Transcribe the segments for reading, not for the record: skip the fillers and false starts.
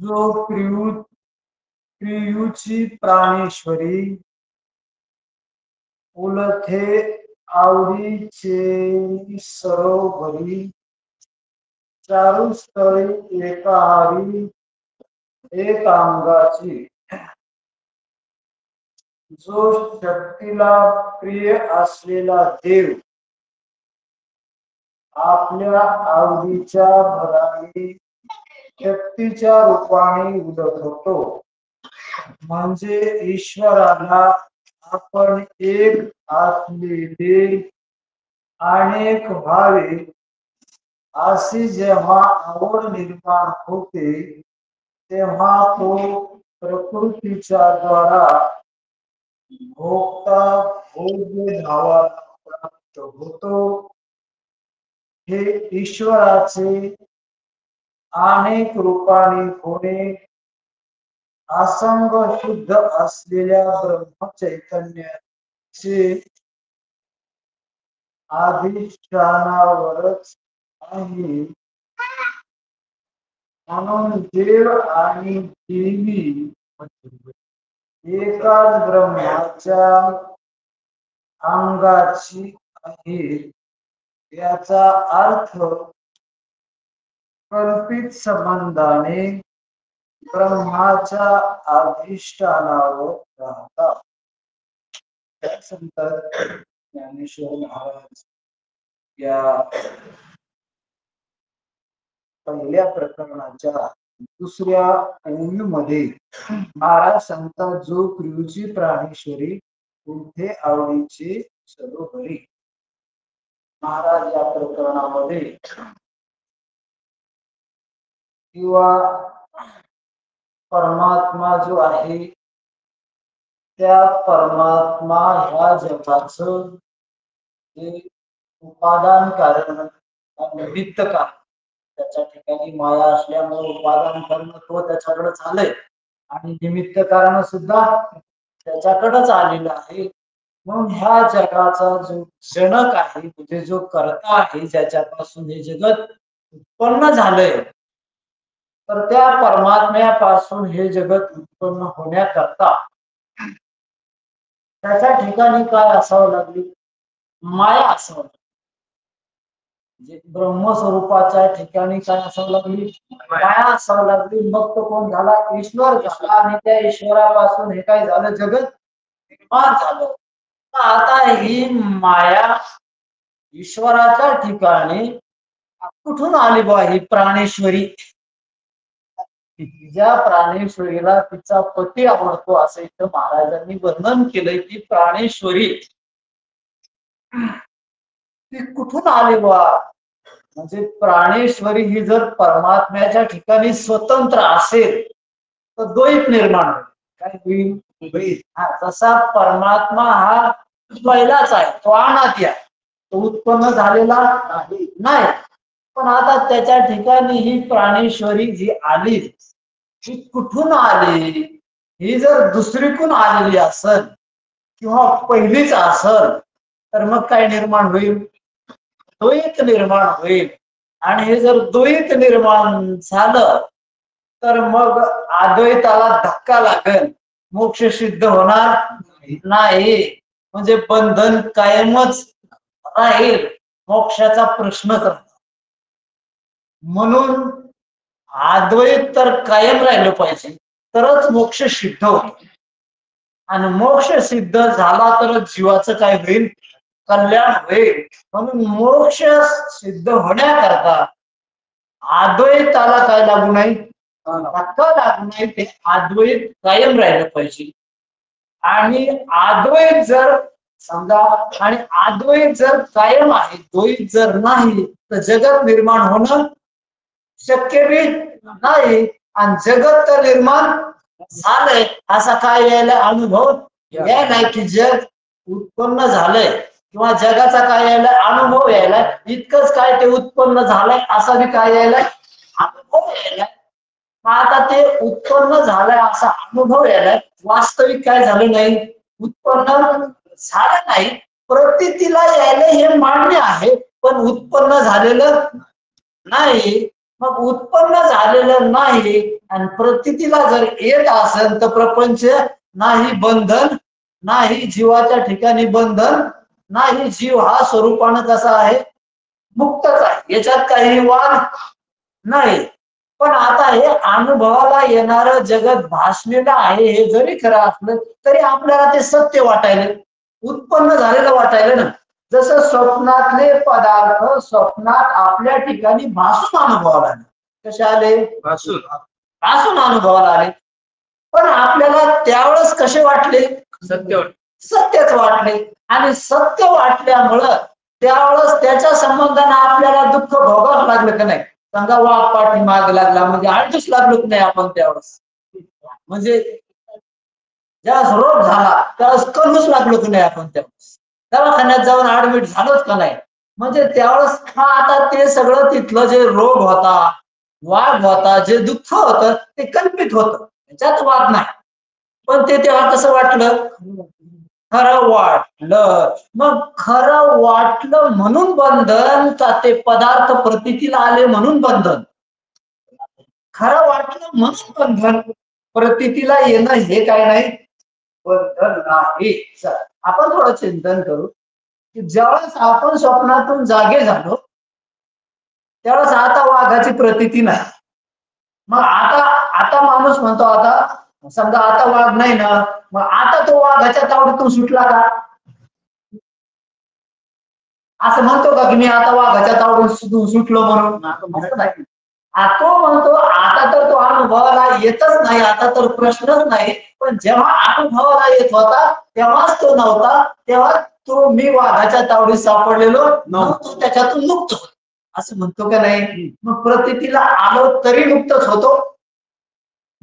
जो प्रियूची प्राणेश्वरी उलथे आवडीचे सरोवरी चारू स्थळी एकाहारी एक अंगाची जो शक्तीला प्रिय असलेला देव आपल्या आवडीच्या भराने शक्तीच्या रूपाने उलट होतो म्हणजे ईश्वराला आपण एक असलेले अनेक भावे अशी जेव्हा आवड निर्माण होते तेव्हा तो प्रकृतीच्या द्वारा भोगता भोग्य भावाला प्राप्त होतो। हे ईश्वराचे अनेक रूपाने होणे असंग शुद्ध असलेल्या ब्रह्म चैतन्याचे अधिष्ठानावरच आहे। म्हणून देव आणि देवी एकाच ब्रह्माच्या अंगाची आहे याचा अर्थ कल्पित संबंधाने ब्रह्माच्या अधिष्ठानावर राहतात। संत ज्ञानेश्वर महाराज या पहिल्या प्रकरणाच्या दुसऱ्या ओळीमध्ये महाराज सांगतात जो प्रियूची प्राणेश्वरी उलथे आवडीचे सरोवरी। महाराज या प्रकरणामध्ये किंवा परमात्मा जो आहे त्या परमात्मा ह्या जगाचं जे उपादान कारण निमित्त कारण त्याच्या ठिकाणी माया असल्यामुळे उपादान करणं तो त्याच्याकडेच आलंय आणि निमित्त कारण सुद्धा त्याच्याकडेच आलेलं आहे। म्हणून ह्या जगाचा जो जनक आहे म्हणजे जो कर्ता आहे ज्याच्यापासून हे जगत उत्पन्न झालंय तर त्या परमात्म्यापासून हे जगत उत्पन्न होण्याकरता त्याच्या ठिकाणी काय असावं लागली माया असावं लागली। म्हणजे ब्रह्मस्वरूपाच्या ठिकाणी काय असावं लागली माया असावं लागली। मग तो कोण झाला ईश्वर झाला आणि त्या ईश्वरापासून हे काय झालं जगत निर्माण झालं। आता ही माया ईश्वराच्या ठिकाणी कुठून आली बा ही प्राणेश्वरी। ज्या प्राणेश्वरीला तिचा पती आवडतो असं इथं महाराजांनी वर्णन केलंय की प्राणेश्वरी ती कुठून आली बा म्हणजे प्राणेश्वरी ही जर परमात्म्याच्या ठिकाणी स्वतंत्र असेल तर द्वैत निर्माण होईल। काय होईल जसा परमात्मा हा पहिलाच आहे तो अनादि आहे तो उत्पन्न झालेला नाही पण आता त्याच्या ठिकाणी ही प्राणेश्वरी जी आली ही कुठून आली ही जर दुसरीकडून आलेली असेल किंवा पहिलीच असेल तर मग काय निर्माण होईल द्वैत निर्माण होईल आणि हे जर द्वैत निर्माण झालं तर मग अद्वैताला धक्का लागेल मोक्ष सिद्ध होणार नाही म्हणजे बंधन कायमच राहील मोक्षाचा प्रश्नच राहतो। म्हणून अद्वैत तर कायम राहिलं पाहिजे तरच मोक्ष सिद्ध होतो आणि मोक्ष सिद्ध झाला तर जीवाचं काय होईल कल्याण होईल। म्हणून मोक्ष सिद्ध होण्याकरता अद्वैताला काय लागू नाही धक्का लागू नाही ते अद्वैत कायम राहिलं पाहिजे आणि अद्वैत जर समजा आणि अद्वैत जर कायम आहे द्वैत जर नाही तर जगत निर्माण होणं शक्य बी नाही आणि जगत तर निर्माण झालंय असा काय यायला अनुभव यायला की जग उत्पन्न झालंय किंवा जगाचा काय यायला अनुभव यायला इतकंच काय ते उत्पन्न झालंय असा बी काय यायला अनुभव यायला। आता ते उत्पन्न झालंय असा अनुभव यायला वास्तविक काय झालं नाही उत्पन्न झालं नाही प्रतीतीला यायला हे मान्य आहे पण उत्पन्न झालेलं नाही. मग उत्पन्न झालेलं नाही आणि प्रतीतीला जर येत असेल तर प्रपंच नाही बंधन, नाही जीवाच्या ठिकाणी बंधन, नाही जीव हा स्वरूपानं कसा आहे, मुक्तच आहे, याच्यात काही वाद नाही. पण आता हे अनुभवाला येणारं जगत भासलेलं आहे हे जरी खरं असलं तरी आपल्याला ते सत्य वाटायला, उत्पन्न झालेलं वाटायला ना. जसं स्वप्नातले पदार्थ स्वप्नात आपल्या ठिकाणी भासून अनुभवाला आले. कसे आले? भासून अनुभवाला आले. पण आपल्याला त्यावेळेस कसे वाटले? सत्यच वाटले. आणि सत्य वाटल्यामुळं त्यावेळेस त्याच्या संबंधाने आपल्याला दुःख भोगावं लागलं का नाही? समजा वाघ पाठी माग लागला म्हणजे आळजूच लागलो की नाही आपण त्यावेळेस? म्हणजे ज्यावेळेस रोग झाला त्यावेळेस करूच लागलो की नाही आपण त्यावेळेस? दवाखान्यात जाऊन ऍडमिट झालोच का नाही? म्हणजे त्यावेळेस हा आता ते सगळं तिथलं जे रोग होता, वाद होता, जे दुःख होतं ते कल्पित होतं, त्याच्यात वाद नाही. पण ते तेव्हा कसं वाटलं? खरं वाटलं. मग खरं वाटलं म्हणून बंधन का ते पदार्थ प्रतीतीला आले म्हणून बंधन? खरं वाटलं म्हणून बंधन. प्रतीतीला येणं हे काय नाही, बंधन नाही. आपण थोडं चिंतन करू की ज्यावेळेस आपण स्वप्नातून जागे झालो त्यावेळेस आता वाघाची प्रतीती नाही. मग आता आता माणूस म्हणतो, आता समजा आता वाघ नाही ना, मग आता तो वाघाच्या तावडीतून सुटला का? असं म्हणतो का की मी आता वाघाच्या तावडीतून सुटलो म्हणून? तो म्हणतो आता तर तो अनुभवाला येतच नाही, आता तर प्रश्नच नाही. पण जेव्हा अनुभवाला येत होता तेव्हाच तो नव्हता, तेव्हा तो मी वाघाच्या तावडीत सापडलेलो नव्हतो, त्याच्यातून मुक्त होतो असं म्हणतो का नाही? मग प्रतीतीला आलो तरी मुक्तच होतो.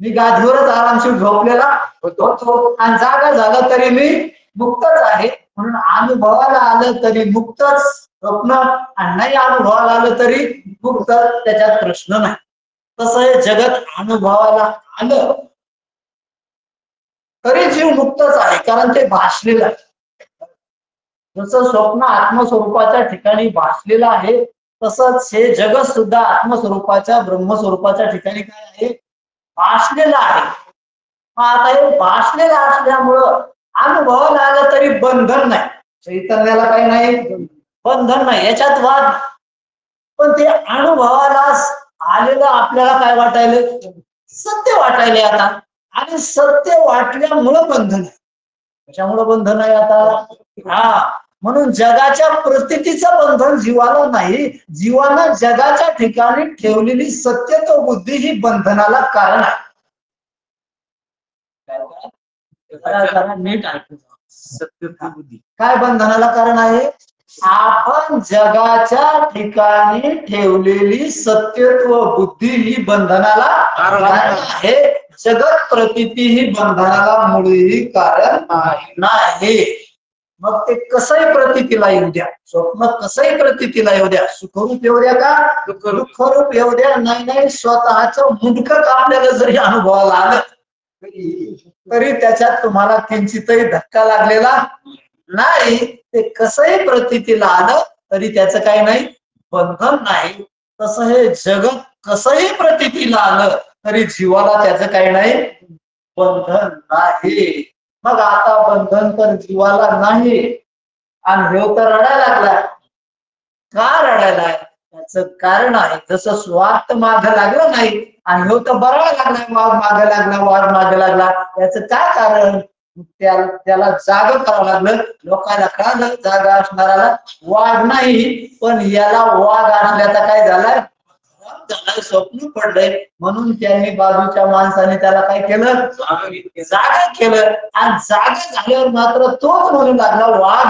मी गादीवरच आरामशीर झोपलेला होतो आणि जागा झाला तरी मी मुक्तच आहे. म्हणून अनुभवाला आलं तरी मुक्तच स्वप्न, आणि नाही अनुभवाला आलं तरी मुक्त, त्याच्यात प्रश्न नाही. तसं हे जगत अनुभवाला आलं तरी जीव मुक्तच आहे, कारण ते भासलेलं आहे. जसं स्वप्न आत्मस्वरूपाच्या ठिकाणी भासलेलं आहे तसंच हे जगत सुद्धा आत्मस्वरूपाच्या ब्रह्मस्वरूपाच्या ठिकाणी काय आहे, भासलेलं आहे. मग आता हे भासलेलं असल्यामुळं अनुभवाला आलं तरी बंधन नाही, चैतन्याला काही नाही, बंधन नाही, याच्यात वाद. पण ते अनुभवाला आलेलं आपल्याला काय वाटायला, सत्य वाटायले आता. आणि सत्य वाटल्यामुळं बंधन आहे. कशामुळे बंधन आहे आता? हा, म्हणून जगाच्या प्रतीतीचं बंधन जीवाला नाही, जीवानं जगाच्या ठिकाणी ठेवलेली सत्यत्व बुद्धी ही बंधनाला कारण आहे. नीट ऐकू, सत्यत्व बुद्धी काय बंधनाला कारण आहे? आपण जगाच्या ठिकाणी ठेवलेली सत्यत्व बुद्धी ही बंधनाला कारण आहे. जगत प्रतीती ही बंधनाला मुळीही कारण नाही. मग ते कसंही प्रतीतीला येऊ द्या, स्वप्न कसंही प्रतीतीला येऊ द्या, सुखरूप येऊ द्या का दुःखरूप येऊ द्या, नाही स्वतःचं मुंडकं आपल्याला जरी अनुभवाला आलं तरी त्याच्यात तुम्हाला किंचितही धक्का लागलेला नाही. ते कसंही प्रतीतीला आलं तरी त्याचं काही नाही, बंधन नाही. तसं हे जगत कसंही प्रतीतीला आलं तरी जीवाला त्याचं काही नाही, बंधन नाही. मग आता बंधन तर जीवाला नाही आणि हे तर रडायला लागला. का रडायलाय? त्याचं कारण आहे. जसं स्वार्थ मागे लागलं नाही आणि हो तर बरायला लागलाय, वाघ मागे लागला, वाघ मागे लागला, याचं काय कारण? त्याला जाग करावं लागलं. लोकांना कळालं जागा असणाऱ्याला वाघ नाही, पण याला वाघ असल्याचा काय झालाय, स्वप्न पडलंय. म्हणून त्यांनी बाजूच्या माणसाने त्याला काय केलं, जागा केलं. आणि जागा झाल्यावर मात्र तोच म्हणू लागला वाघ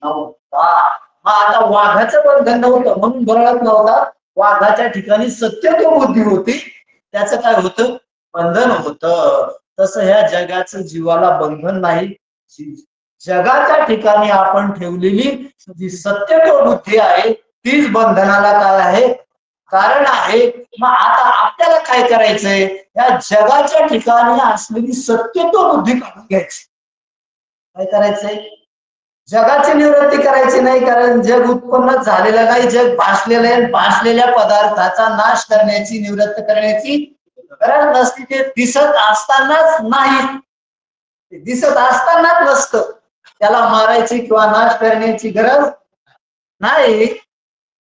नव्हता. आता वाघाचं बंधन नव्हतं म्हणून बरळत नव्हता, वाघाच्या ठिकाणी सत्यत्व बुद्धी होती, त्याचं काय होतं, बंधन होतं. तसं ह्या जगाचं जीवाला बंधन नाही. जगाच्या ठिकाणी आपण ठेवलेली जी सत्यत्व बुद्धी आहे तीच बंधनाला काय आहे, कारण आहे. मग आता आपल्याला काय करायचंय, या जगाच्या ठिकाणी असलेली सत्यत्व बुद्धी काढून घ्यायची. काय करायचंय, जगाची निवृत्ती करायची नाही, कारण जग उत्पन्न झालेलं नाही, जग भासलेलं आहे. भासलेल्या पदार्थाचा नाश करण्याची, निवृत्त करण्याची गरज नसती. ते दिसत असतानाच नाही, दिसत असतानाच नसतं, त्याला मारायची किंवा नाश करण्याची गरज नाही.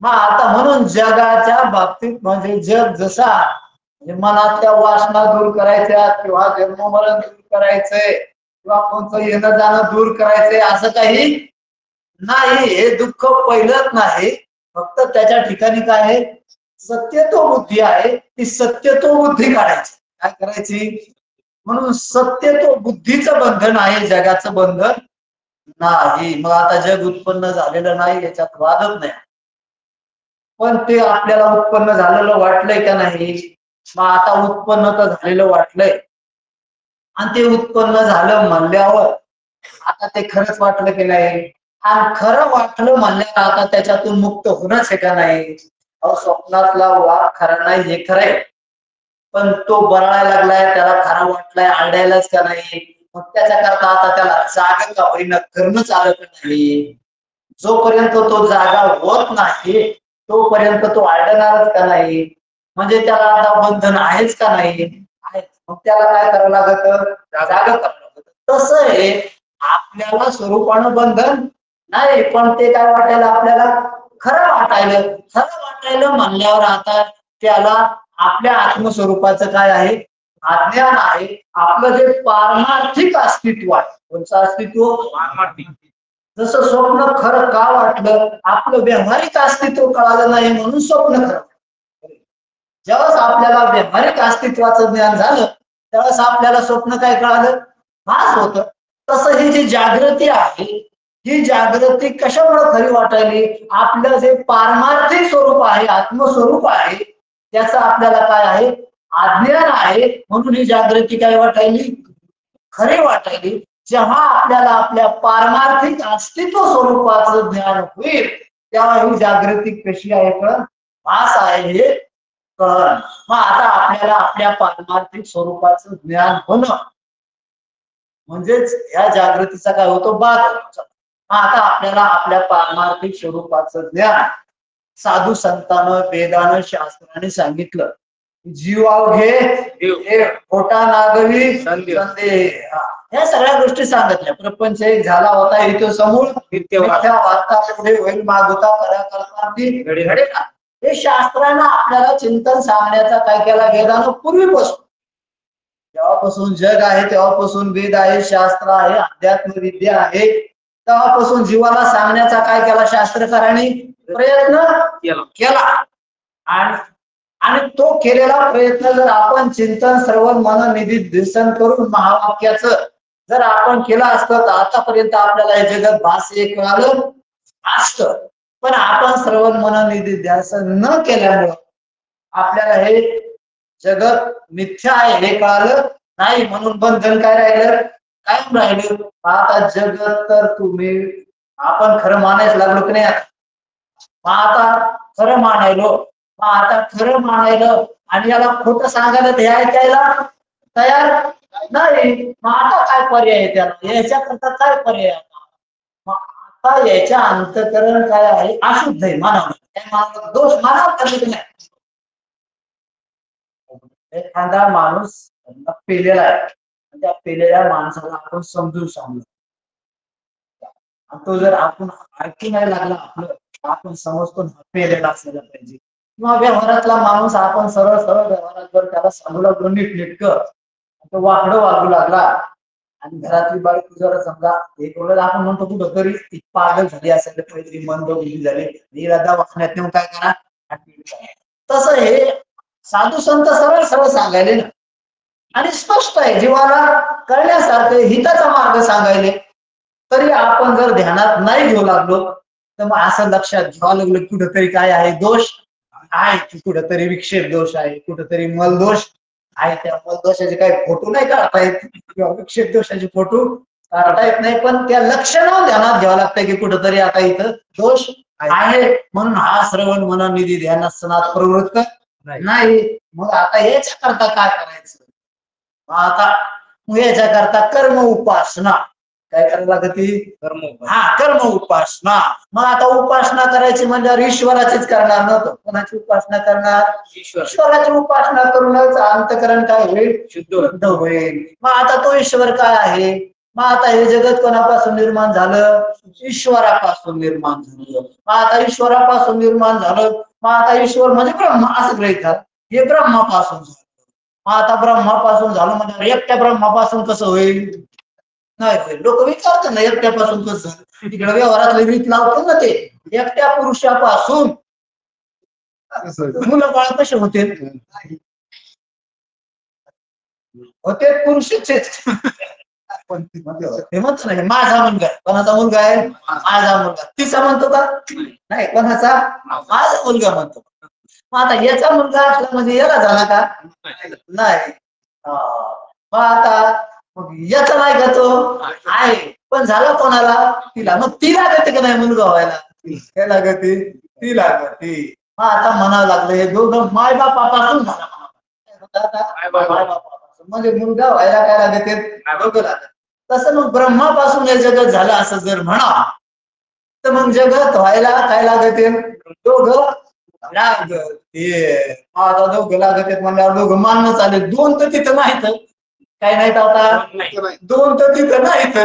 मग आता म्हणून जगाच्या बाबतीत म्हणजे जग जसा म्हणजे मनातल्या वासना दूर करायच्या किंवा जन्ममरण दूर करायचंय किंवा कोणतं येणं जाणं दूर करायचंय असं काही नाही. हे दुःख पहिलंच नाही, फक्त त्याच्या ठिकाणी काय आहे, सत्यत्व बुद्धी आहे. ती सत्यत्व बुद्धी काढायची. काय करायची? म्हणून सत्यत्व बुद्धीचं बंधन आहे, जगाचं बंधन नाही. मग आता जग उत्पन्न झालेलं नाही याच्यात वादच नाही, पण ते आपल्याला उत्पन्न झालेलं वाटलंय का नाही? मग आता उत्पन्न तर झालेलं वाटलंय, आणि ते उत्पन्न झालं म्हणल्यावर आता ते खरंच वाटलं की नाही? आणि खरं वाटलं म्हणल्यावर आता त्याच्यातून मुक्त होणंच आहे का नाही? अहो, स्वप्नातला वाघ खरा नाही हे खरंय, पण तो बराळायला लागलाय, त्याला खरा वाटलाय, आरडायलाच का नाही? मग त्याच्याकरता आता त्याला जागा का होईना करणंच आलं का नाही? जोपर्यंत तो जागा होत नाही तोपर्यंत तो आढळणारच का नाही? म्हणजे त्याला आता बंधन आहेच का नाही? आहे. मग त्याला काय करावं लागत? जागा करावं लागत. तसं आहे, आपल्याला स्वरूपानं बंधन नाही, पण ते काय वाटायला आपल्याला खरं वाटायलं. खरं वाटायलं म्हणल्यावर आता त्याला आपल्या आत्मस्वरूपाचं काय आहे? अज्ञान आहे. आपलं जे पारमार्थिक अस्तित्व आहे, कोणचं अस्तित्व? पारमार्थिक. जसं स्वप्न खरं का वाटलं? आपलं व्यावहारिक अस्तित्व कळालं नाही म्हणून स्वप्न खरं. ज्यावेळेस आपल्याला व्यावहारिक अस्तित्वाचं ज्ञान झालं त्यावेळेस आपल्याला स्वप्न काय कळालं? भास होतं. तसं ही जी जागृती आहे, ही जागृती कशामुळे खरी वाटायली? आपलं जे पारमार्थिक स्वरूप आहे, आत्मस्वरूप आहे, त्याचं आपल्याला काय आहे? अज्ञान आहे. म्हणून ही जागृती काय वाटायली? खरी वाटायली. जेव्हा आपल्याला आपल्या पारमार्थिक अस्तित्व स्वरूपाचं ज्ञान होईल तेव्हा ही जागृती कशी आहे कळण, भास आहे हे कळण. मग आता आपल्याला आपल्या पारमार्थिक स्वरूपाचं ज्ञान होणं म्हणजेच या जागृतीचा काय होतो? बाद होतो. आता आपल्याला आपल्या पारमार्थिक स्वरूपाचं ज्ञान साधू संतानं, वेदानं, शास्त्राने सांगितलं. जीवावघे खोटा नागवी संदेह, या सगळ्या गोष्टी सांगितल्या. प्रपंच एक झाला होता इथं समूळ मिथ्या वार्ता पुढे होईल मागुता करा करता घडे. हे शास्त्रानं आपल्याला चिंतन सांगण्याचा काय केला? वेदानं पूर्वीपासून, जेव्हापासून जग आहे तेव्हापासून वेद आहे, शास्त्र आहे, अध्यात्म विद्या आहे, तेव्हापासून जीवाला सांगण्याचा काय केला? शास्त्रकारांनी प्रयत्न केला. आणि तो केलेला प्रयत्न जर आपण चिंतन श्रवण मन निधिध्यासन करून महावाक्याचं जर आपण केलं असतं तर आतापर्यंत आपल्याला हे जगत भास एक कळालं असतं. पण आपण श्रवण मन निधिध्यासन न केल्यामुळं आपल्याला हे जगत मिथ्या आहे हे कळालं नाही. म्हणून बंधन काय राहिलं? कायम राहिलं. आता जगत तर तुम्ही आपण खरं मानायला लागलो की नाही? आता खरं मानायलो, आता खरं मानायलं आणि याला खोटं सांगायला ते ऐकायला तयार नाही. मग आता काय पर्याय आहे त्याला? याच्याकरता काय पर्याय? मग आता याच्या अंतकरण काय आहे? अशुद्ध आहे. मानव काय मानव दोष मानव करत नाही. एखादा माणूस पेलेला आहे, त्या पेलेल्या माणसाला आपण समजून सांगू, तो जर आपण ऐकू नाही लागला आपलं, आपण समजतो पेलेला असलेला पाहिजे. किंवा व्यवहारातला माणूस आपण सरळ सरळ व्यवहारात जर त्याला सांगू लागलो नीट नेटकं, तो वाकडं वागू लागला आणि घरातली बायको जर समजा एक वेळेला आपण म्हणतो कुठं तरी ती पागल झाली असेल, काहीतरी मंदबुद्धी झाली, हिला दवाखान्यात नेऊन काय करा? तसं हे साधू संत सरळ सरळ सांगायले ना, आणि स्पष्ट आहे, जीवाला कळण्यासारखे हिताचा मार्ग सांगायले. तरी आपण जर ध्यानात नाही घेऊ लागलो तर मग असं लक्षात घ्यावं लागलं कुठंतरी काय आहे? दोष आहे, कुठंतरी विक्षेप दोष आहे, कुठंतरी मलदोष आहे. त्या मलदोषाचे काही फोटो नाही काढता येत किंवा विक्षेप दोषाचे फोटो काढता येत नाही, पण त्या लक्षणावर ध्यानात घ्यावं लागतं की कुठंतरी आता इथं दोष आहे. म्हणून हा श्रवण मन निधी ध्यानासनात प्रवृत्त नाही. मग आता याच्या करता काय करायचं? आता याच्या करता कर्म उपासना, काय करायला लागते? कर्म. कर्म उपासना. मग आता उपासना करायची म्हणजे ईश्वराचीच करणार नव्हतं. कोणाची उपासना करणार? ईश्वराची उपासना करूनच अंतकरण काय होईल? शुद्ध होईल. मग आता तो ईश्वर काय आहे? मग आता हे जगत कोणापासून निर्माण झालं? ईश्वरापासून निर्माण झालं. मग आता ईश्वरापासून निर्माण झालं, मग आता ईश्वर म्हणजे ब्रह्म असं गृहीत धरा. हे ब्रह्मापासून झालं. मग आता ब्रह्मापासून झालं म्हणजे एकट्या ब्रह्मापासून कसं होईल? नाही. लोक विचारतात ना एकट्यापासून कसं? तिकडे व्यवहारातले रीत लावतो ना ते एकट्या पुरुषापासून मुलं बाळ कसे होते? होते पुरुषच हे म्हणतो ना माझा मुलगा आहे. कोणाचा मुलगा आहे? माझा मुलगा. तिचा म्हणतो का? नाही. कोणाचा? माझा मुलगा म्हणतो. मग आता याचा मुलगा असला म्हणजे याला झाला का? नाही. मग आता याचा नाही का तो आहे, पण झाला कोणाला? तिला. मग ती लागते का नाही मुलगा व्हायला? काय लागते? ती लागते. मग आता म्हणावं लागलं हे दोघं माय बापापासून झाला म्हणजे मुलगा व्हायला काय लागते? दोघं लागत. तसं मग ब्रह्मापासून हे जगत झालं असं जर म्हणा तर मग जगत व्हायला काय लागते? दोघं लागते. आता दोघं लागत म्हणल्यावर दोघं मानणं चालेल. दोन तर तिथं नाहीत. काय नाहीत आता? दोन तर तिथं नाहीत.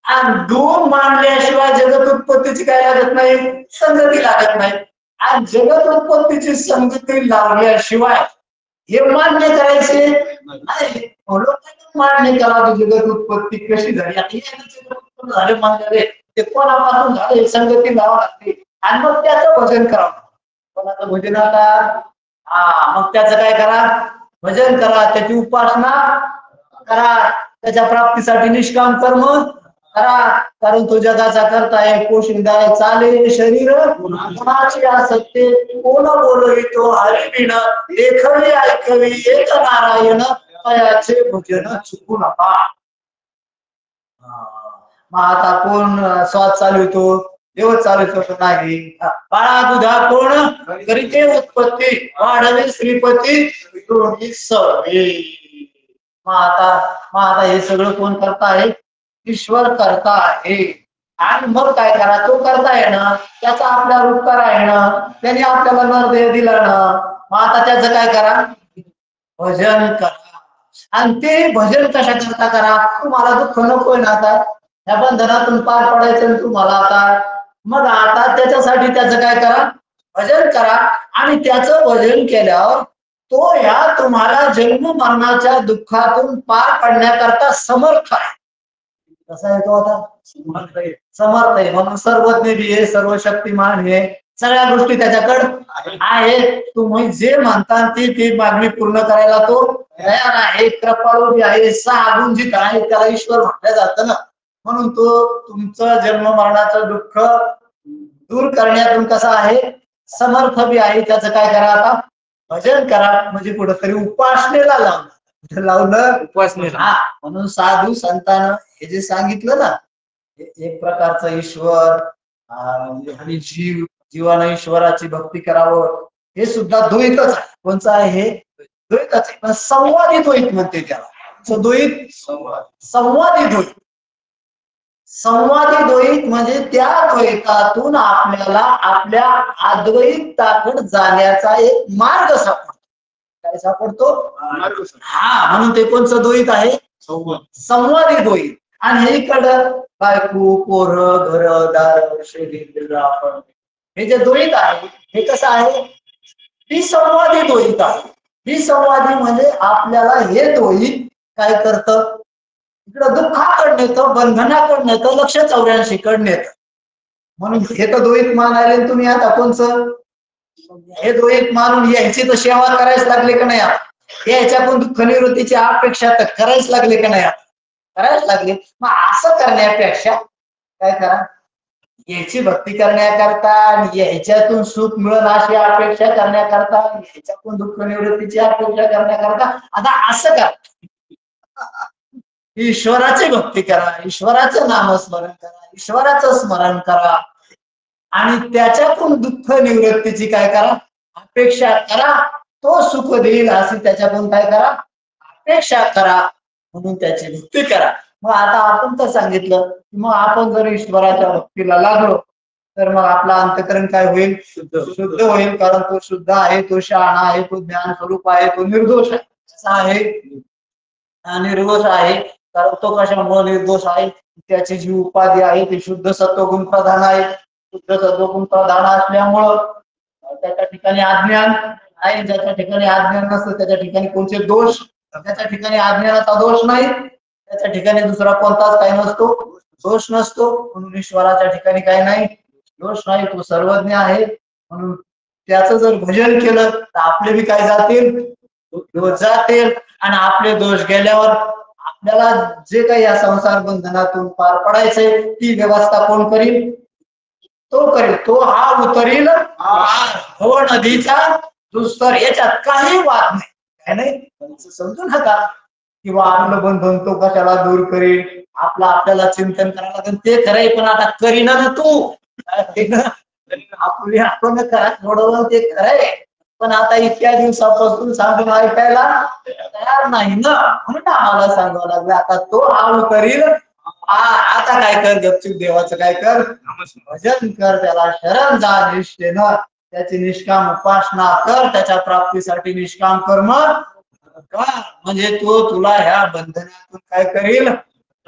आणि दोन मानल्याशिवाय जगत उत्पत्तीची काय लागत नाही? संगती लागत नाही. आणि जगत उत्पत्तीची संगती लावल्याशिवाय हे मान्य करायचे नाही. लोकांनी मान्य करावं जगत उत्पत्ती कशी झाली? आता झाले मानणारे ते कोणापासून झाले संगती लावा लागते आणि मग त्याचं भजन करावं. कोणाचं भजन? आता मग त्याचं काय करा? भजन करा, त्याची उपासना करा, त्याच्या प्राप्तीसाठी निष्काम कर्म करा. कारण तो जगाचा करता आहे, पोशिंदा आहे. चाले शरीर कोणाची असते? कोण बोलवितो हरिबिन? देखवी ऐकवी एक नारायण तयाचे भजन चुकू नका. मग आता कोण श्वास चालवितो? देवच चालवितो नाही. बाळा तुझा कोण करीते उत्पत्ती? वाढवे श्रीपती दोन्ही सवे. मग आता हे सगळं कोण करता आहे? ईश्वर करता आहे. आणि मग काय करा? तो करता आहे ना, त्याचा आपल्यावर उपकार आहे ना, त्याने आपल्याला नरदेह दिला ना. मग आता त्याचं काय करा? भजन करा. आणि ते भजन कशा करता करा? तुम्हाला दुःख नकोय ना आता या बंधनातून पार पडायचं तुम्हाला आता. मग आता त्याच्यासाठी त्याचं काय करा? भजन करा. आणि त्याचं भजन केल्यावर तो ह्या तुम्हाला जन्म मरणाच्या दुःखातून पार पडण्याकरता समर्थ आहे. कसा आहे तो आता? समर्थ आहे. म्हणून सर्वज्ञ बी आहे, सर्व शक्तिमान आहे. सगळ्या गोष्टी त्याच्याकडे आहेत. तुम्ही जे म्हणता ती मागणी पूर्ण करायला तो तयार आहे. कृपाळू बी आहे. सहा गुण जिथं आहे त्याला ईश्वर म्हटलं जातं ना. म्हणून तो तुमचं जन्म मरणाचं दुःख दूर करण्यातून कसा आहे? समर्थ बी आहे. त्याचं काय करा? आता भजन करा. म्हणजे कुठंतरी उपासनेला लावलं उपासनेला. म्हणून साधू संतांना हे जे सांगितलं ना, एक प्रकारचा ईश्वर आणि जीवानं ईश्वराची भक्ती करावं, हे सुद्धा द्वैतच आहे. कोणचं आहे हे? द्वैतच आहे. पण संवादी द्वैत म्हणते त्याला. द्वैत संवादी द्वैत. संवादी द्वैत म्हणजे त्या द्वैतातून आपल्याला आपल्या अद्वैताकडे जाण्याचा एक मार्ग सापडतो. काय सापडतो? म्हणून ते कोणचं द्वैत आहे? संवादी द्वैत. आणि हे इकडं बायको, पोरं, घर, दार, शरीर, आपण हे जे द्वैत आहे हे कसं आहे? विसंवादी द्वैत आहे. विसंवादी म्हणजे आपल्याला हे द्वैत काय करतं? इकडं दुःखाकडे नेतं, बंधनाकडे नेतं, लक्ष 84 कडे नेतं. म्हणून हे तर द्वैत मानायला तुम्ही आता कोणचं? हे द्वैत मानून यायची तर सेवा करायच लागले का नाही? आता याच्यातून दुःख निवृत्तीची अपेक्षा तर करायच लागले का नाही? आता करायच लागले. मग असं करण्यापेक्षा काय करा? याची भक्ती करण्याकरता आणि याच्यातून सुख मिळेल अशी अपेक्षा करण्याकरता, याच्यातून दुःख निवृत्तीची अपेक्षा करण्याकरता आता असं करा, ईश्वराची भक्ती करा, ईश्वराचं नामस्मरण करा, ईश्वराचं स्मरण करा आणि त्याच्यातून दुःख निवृत्तीची काय करा? अपेक्षा करा. तो सुख देईल अशी त्याच्यातून काय करा? अपेक्षा करा. म्हणून त्याची भक्ती करा. मग आता आपण तर सांगितलं की मग आपण जर ईश्वराच्या भक्तीला लागलो तर मग आपला अंतकरण काय होईल? शुद्ध होईल. कारण तो शुद्ध आहे, तो शहाणा आहे, तो ज्ञान स्वरूप आहे, तो निर्दोष आहे. कसा आहे? निर्दोष आहे. कारण तो कशामुळे निर्दोष आहे? त्याची जी उपाधी आहे ती शुद्ध सत्वगुण प्रधान आहे. शुद्ध सत्वगुण प्रधान असल्यामुळं त्याच्या ठिकाणी अज्ञान आहे. ज्याच्या ठिकाणी अज्ञान नसतं त्याच्या ठिकाणी कोणते दोष? त्याच्या ठिकाणी अज्ञानाचा दोष नाही, त्याच्या ठिकाणी दुसरा कोणताच काही नसतो, दोष नसतो. म्हणून ईश्वराच्या ठिकाणी काही नाही, दोष नाही. तो सर्वज्ञ आहे. म्हणून त्याचं जर भजन केलं तर आपले बी काय जातील? दोष जातील. आणि आपले दोष गेल्यावर आपल्याला जे काही या संसार बंधनातून पार पडायचंय ती व्यवस्था कोण करील? तो करेल. तो हा उतरील हो नदीचा दुस्तर. याच्यात काही वाद नाही, काय नाही. समजू नका किंवा आपलं बंधन तो कशाला दूर करेल. आपल्याला चिंतन करावं लागेल ते खरंय, पण आता करीना ना तू. आपली आपण सोडवलं ते खरंय, पण आता इतक्या दिवसापासून सांगून ऐकायला तयार नाही ना. म्हणून आम्हाला सांगावं लागलं आता तो हा करील. आता काय कर, गपचूप देवाचं काय कर, भजन कर, त्याला शरण जा निष्ठेनं, त्याची निष्काम उपासना कर, त्याच्या प्राप्तीसाठी निष्काम कर्म कर. म्हणजे तो तुला ह्या बंधनातून काय करील?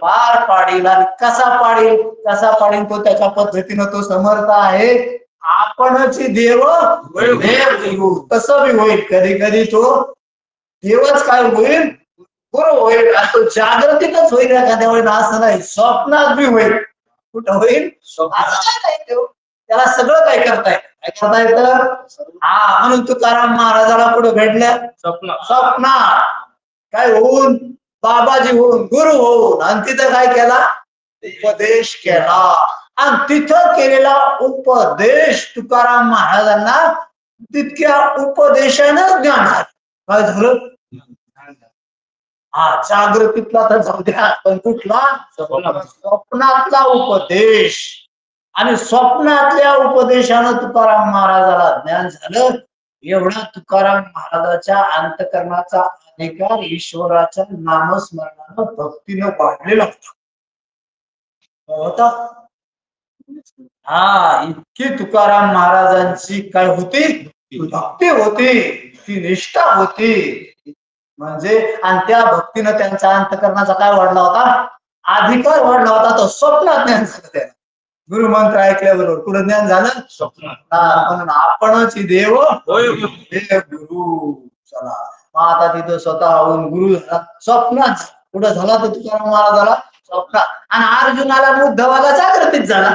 पार पाडील. आणि कसा पाडील? कसा पाडील तो त्याच्या पद्धतीनं तो समर्थ आहे. आपणच देव देव तसं बी होईल. कधी कधी तो देवच काय होईल? गुरु होईल. आणि तो जागृतीतच होईल एखाद्या वेळेस, असं नाही स्वप्नात बी होईल. कुठं होईल? त्याला सगळं काय करता येतं. काय करता येतं? म्हणून तुकाराम महाराजाला पुढे भेटल्या स्वप्नात काय होऊन? बाबाजी होऊन, गुरु होऊन. आणि तिथं काय केला? उपदेश केला. आणि तिथं केलेला उपदेश तुकाराम महाराजांना तितक्या उपदेशानं ज्ञान झालं. काय झालं? जागृतीतला तर जाऊ द्या, पण कुठला? स्वप्नातला उपदेश. आणि स्वप्नातल्या उपदेशानं तुकाराम महाराजाला ज्ञान झालं. एवढा तुकाराम महाराजाच्या अंतकरणाचा अधिकार ईश्वराच्या नामस्मरणानं भक्तीनं वाढलेला होता. इतकी तुकाराम महाराजांची काय होती? भक्ती होती, ती निष्ठा होती. म्हणजे आणि त्या भक्तीनं त्यांच्या अंतकरणाचा काय वाढला होता? अधिकार वाढला होता. तो स्वप्नात ज्ञान झालं. त्या गुरुमंत्र ऐकल्याबरोबर कुठं ज्ञान झालं? स्वप्नात. म्हणून आपणच देव गुरु. चला आता तिथं स्वतःहून गुरु झाला स्वप्नात. कुठं झाला तर तुकाराम महाराजाला? स्वप्नात. आणि अर्जुनाला उद्धवाला जागृतीत झाला.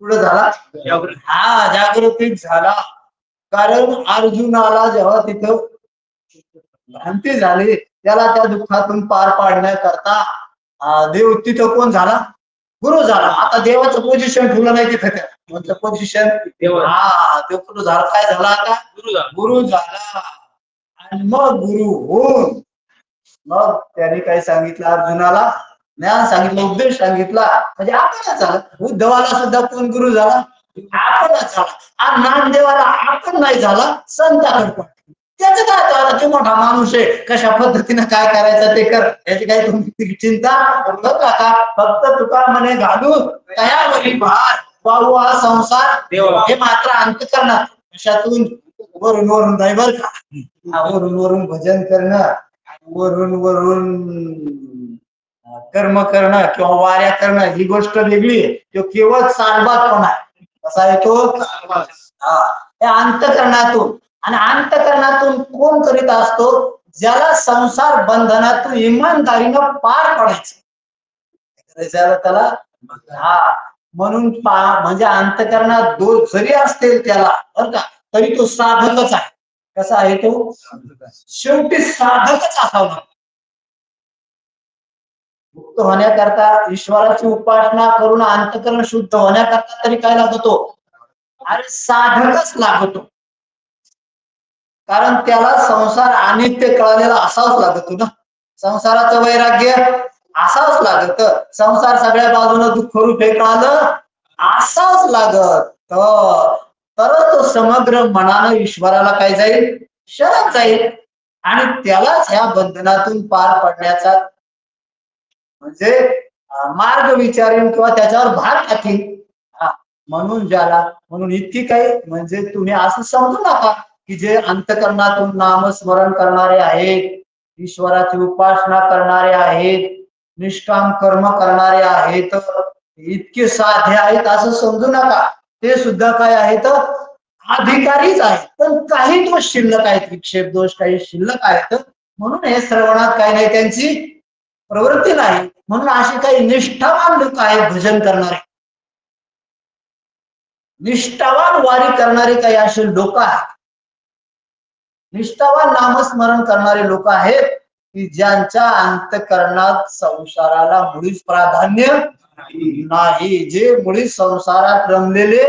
कुठं झाला? जागृतीत झाला. कारण अर्जुनाला जेव्हा तिथं भ्रांती झाली, त्याला त्या दुःखातून पार पाडण्याकरता देव तिथं कोण झाला? गुरु झाला. आता देवाचं पोझिशन ठेवलं नाही तिथं. त्या म्हणजे पोझिशन तो कुठं झाला? काय झाला? आता गुरु झाला. आणि मग गुरु होऊन मग त्यांनी काय सांगितलं अर्जुनाला? ज्ञान सांगितलं, उपदेश सांगितला. म्हणजे आपणच झाला. उद्धवाला सुद्धा कोण गुरु झाला? आपणच झाला. आणि नामदेवाला आपण नाही झाला, संताकडे. त्याचं काय? आता तो मोठा माणूस आहे, कशा पद्धतीनं काय करायचं ते कर, याची काही तुम्ही चिंता करू नका. फक्त तुका म्हणे घालू तयावरी भार पाहू हा संसार हे मात्र अंतकरणात. कशातून? वरून वरून नाही बर का. वरून वरून भजन करणं, वरून वरून कर्म करणं किंवा वाऱ्या करणं ही गोष्ट वेगळी आहे. तो केवळ चालबाजपणा आहे. कसा आहे तो? त्या अंतकरणातून. आणि अंतकरणातून कोण करीत असतो? ज्याला संसार बंधनातून इमानदारीनं पार पडायचं त्याला. म्हणून म्हणजे अंतकरणात दोष जरी असतील त्याला बर का, तरी तो साधकच आहे. कसा आहे तो? शेवटी साधकच असावा. मुक्त होण्याकरता ईश्वराची उपासना करून अंतकरण शुद्ध होण्याकरता तरी काय लागतो? अरे साधकच लागतो. कारण त्याला संसार अनित्य कळलेला असावंच लागतो ना. संसाराचं वैराग्य असावंच लागत. संसार सगळ्या बाजूने दुःख रूप हे कळालं असावंच लागत. तरच तो समग्र मनानं ईश्वराला काय जाईल? शरण जाईल. आणि त्यालाच ह्या बंधनातून पार पडण्याचा म्हणजे मार्ग विचारेन किंवा त्याच्यावर भार टाकीन. म्हणून इतकी काही म्हणजे तुम्ही असं समजू नका की जे अंतकरणातून नामस्मरण करणारे आहेत, ईश्वराची उपासना करणारे आहेत, निष्काम कर्म करणारे आहेत, इतके साधे आहेत असं समजू नका. ते सुद्धा काय आहेत, अधिकारीच आहेत, पण काही दोष शिल्लक आहेत, विक्षेप दोष काही शिल्लक आहेत. म्हणून हे श्रवणात काही नाही, त्यांची प्रवृत्ती नाही. म्हणून असे काही निष्ठावान लोक आहेत, भजन करणारे, निष्ठावान वारी करणारे काही असे लोक आहेत, निष्ठावान नामस्मरण करणारे लोक आहेत की ज्यांच्या अंतकरणात संसाराला मुळीच प्राधान्य नाही, जे मुळीच संसारात रमलेले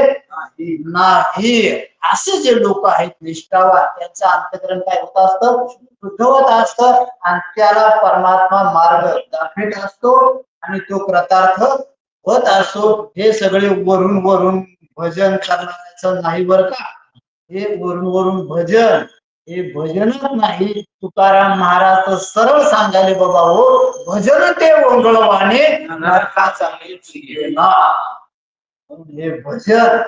नाही. असे जे लोक आहेत निष्ठावान, त्यांचं अंतकरण काय होत असतं, शुद्ध होत असतं आणि त्याला परमात्मा मार्ग दाखवित असतो आणि तो कृतार्थ होत असतो. हे सगळे वरून वरून भजन करण्याचं नाही बरं का. हे वरून वरून भजन, हे भजनच नाही. तुकाराम महाराज तर सरळ सांगायले, बाबा हो, भजन ते ओंगळवाने नरकाचा ना. हे भजन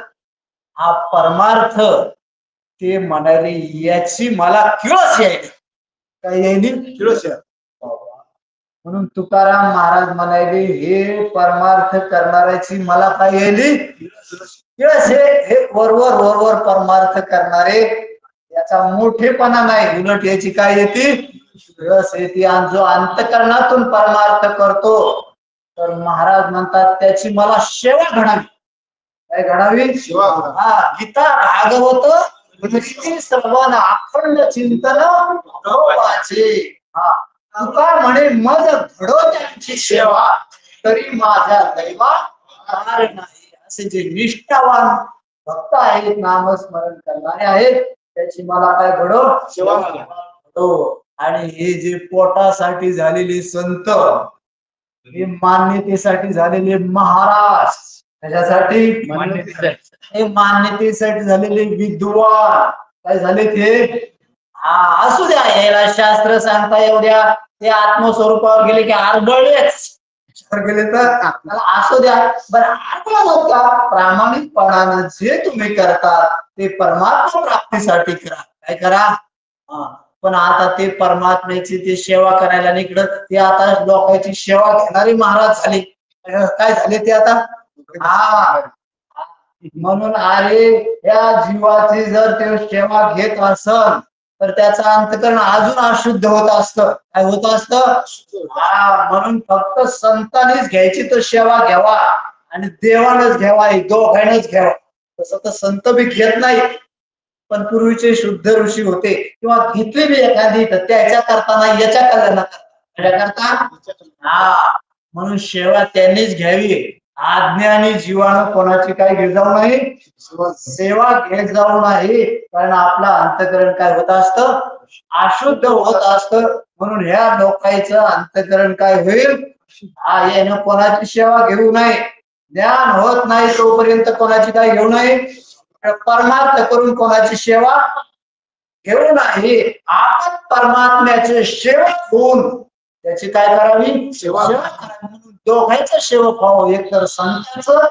हा परमार्थ ते म्हणाले, याची मला किळस यायली. काय यायली? किळस. म्हणून तुकाराम महाराज म्हणाले, हे परमार्थ करणाऱ्याची मला काय यायली किळस. हे वरवर वरवर परमार्थ करणारे, याचा मोठेपणा नाही, उलट याची काय येते, किळस येते. आणि जो अंतकरणातून परमार्थ करतो तर महाराज म्हणतात त्याची मला सेवा घडावी. काय घडावी? गीता भागवत सर्वांना अखंड चिंतन वाचे. तुका म्हणे मज घडो त्यांची सेवा, तरी माझ्या दैवा नाही. असे जे निष्ठावान भक्त आहेत, नामस्मरण करणारे आहेत, त्याची मला काय घडो, सेवा घडो. आणि हे जे पोटासाठी झालेले संत, हे मान्यतेसाठी झालेले महाराज, त्याच्यासाठी हे मान्यतेसाठी झालेले विद्वान, काय झाले ते, असू द्या, याला शास्त्र सांगता येऊ द्या, ते आत्मस्वरूपावर गेले की आरबळलेच गेले तर असू द्या. बरं, आरबळ का प्रामाणिकपणानं जे तुम्ही करता ते परमात्मा प्राप्तीसाठी करा. काय करा. पण आता ते परमात्म्याची ते सेवा करायला निकडत, ते आता लोकांची सेवा घेणारे महाराज झाले. काय झाले ते आता. म्हणून अरे, या जीवाची जर ते सेवा घेत असल तर त्याचं अंतकरण अजून अशुद्ध होत असतं. काय होत असतं. म्हणून फक्त संतांनीच घ्यायची तर सेवा घ्यावा आणि देवानच घ्यावा, दोघांनाच घ्यावा. तसं तर संत बी घेत नाही, पण पूर्वीचे शुद्ध ऋषी होते किंवा घेतली बी एखादी तर त्याच्या करताना याच्या करता म्हणून सेवा त्यांनीच घ्यावी. अज्ञानी जीवानं कोणाची काय घेत जाऊ नाही, सेवा घेत जाऊ नाही. कारण आपलं अंतकरण काय होत असतं, अशुद्ध होत असतं. म्हणून ह्या लोकांचं अंतकरण काय होईल, यानं कोणाची सेवा घेऊ नये. ज्ञान होत नाही तोपर्यंत कोणाची काय घेऊ नये, परमार्थ करून कोणाची सेवा घेऊ नाही. आपण परमात्म्याचे सेवक होऊन त्याची काय करावी, सेवा करावी. म्हणून दोघांचं सेवक व्हावं, एक तर संतांचं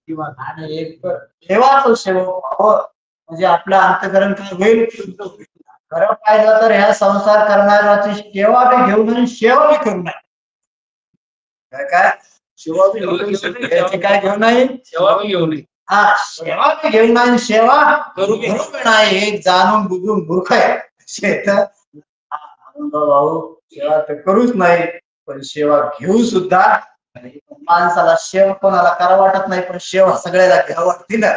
किंवा आणि एक तर देवाचं सेवक व्हावं. म्हणजे आपलं अंतकरण काय होईल, खरं पाहिलं तर ह्या संसार करणाऱ्याची सेवा बी घेऊ नये, सेवा बी करू नये. काय सेवा बी काय घेऊ नये, सेवा बी घेऊ नये. सेवा बी घेऊ नाही, सेवा करू नाही. एक जाणून बुजून मूर्ख आहे. भाऊ सेवा तर करूच नाही, पण सेवा घेऊ सुद्धा. माणसाला सेवा कोणाला करा वाटत नाही, पण सेवा सगळ्याला घ्या वाटते ना.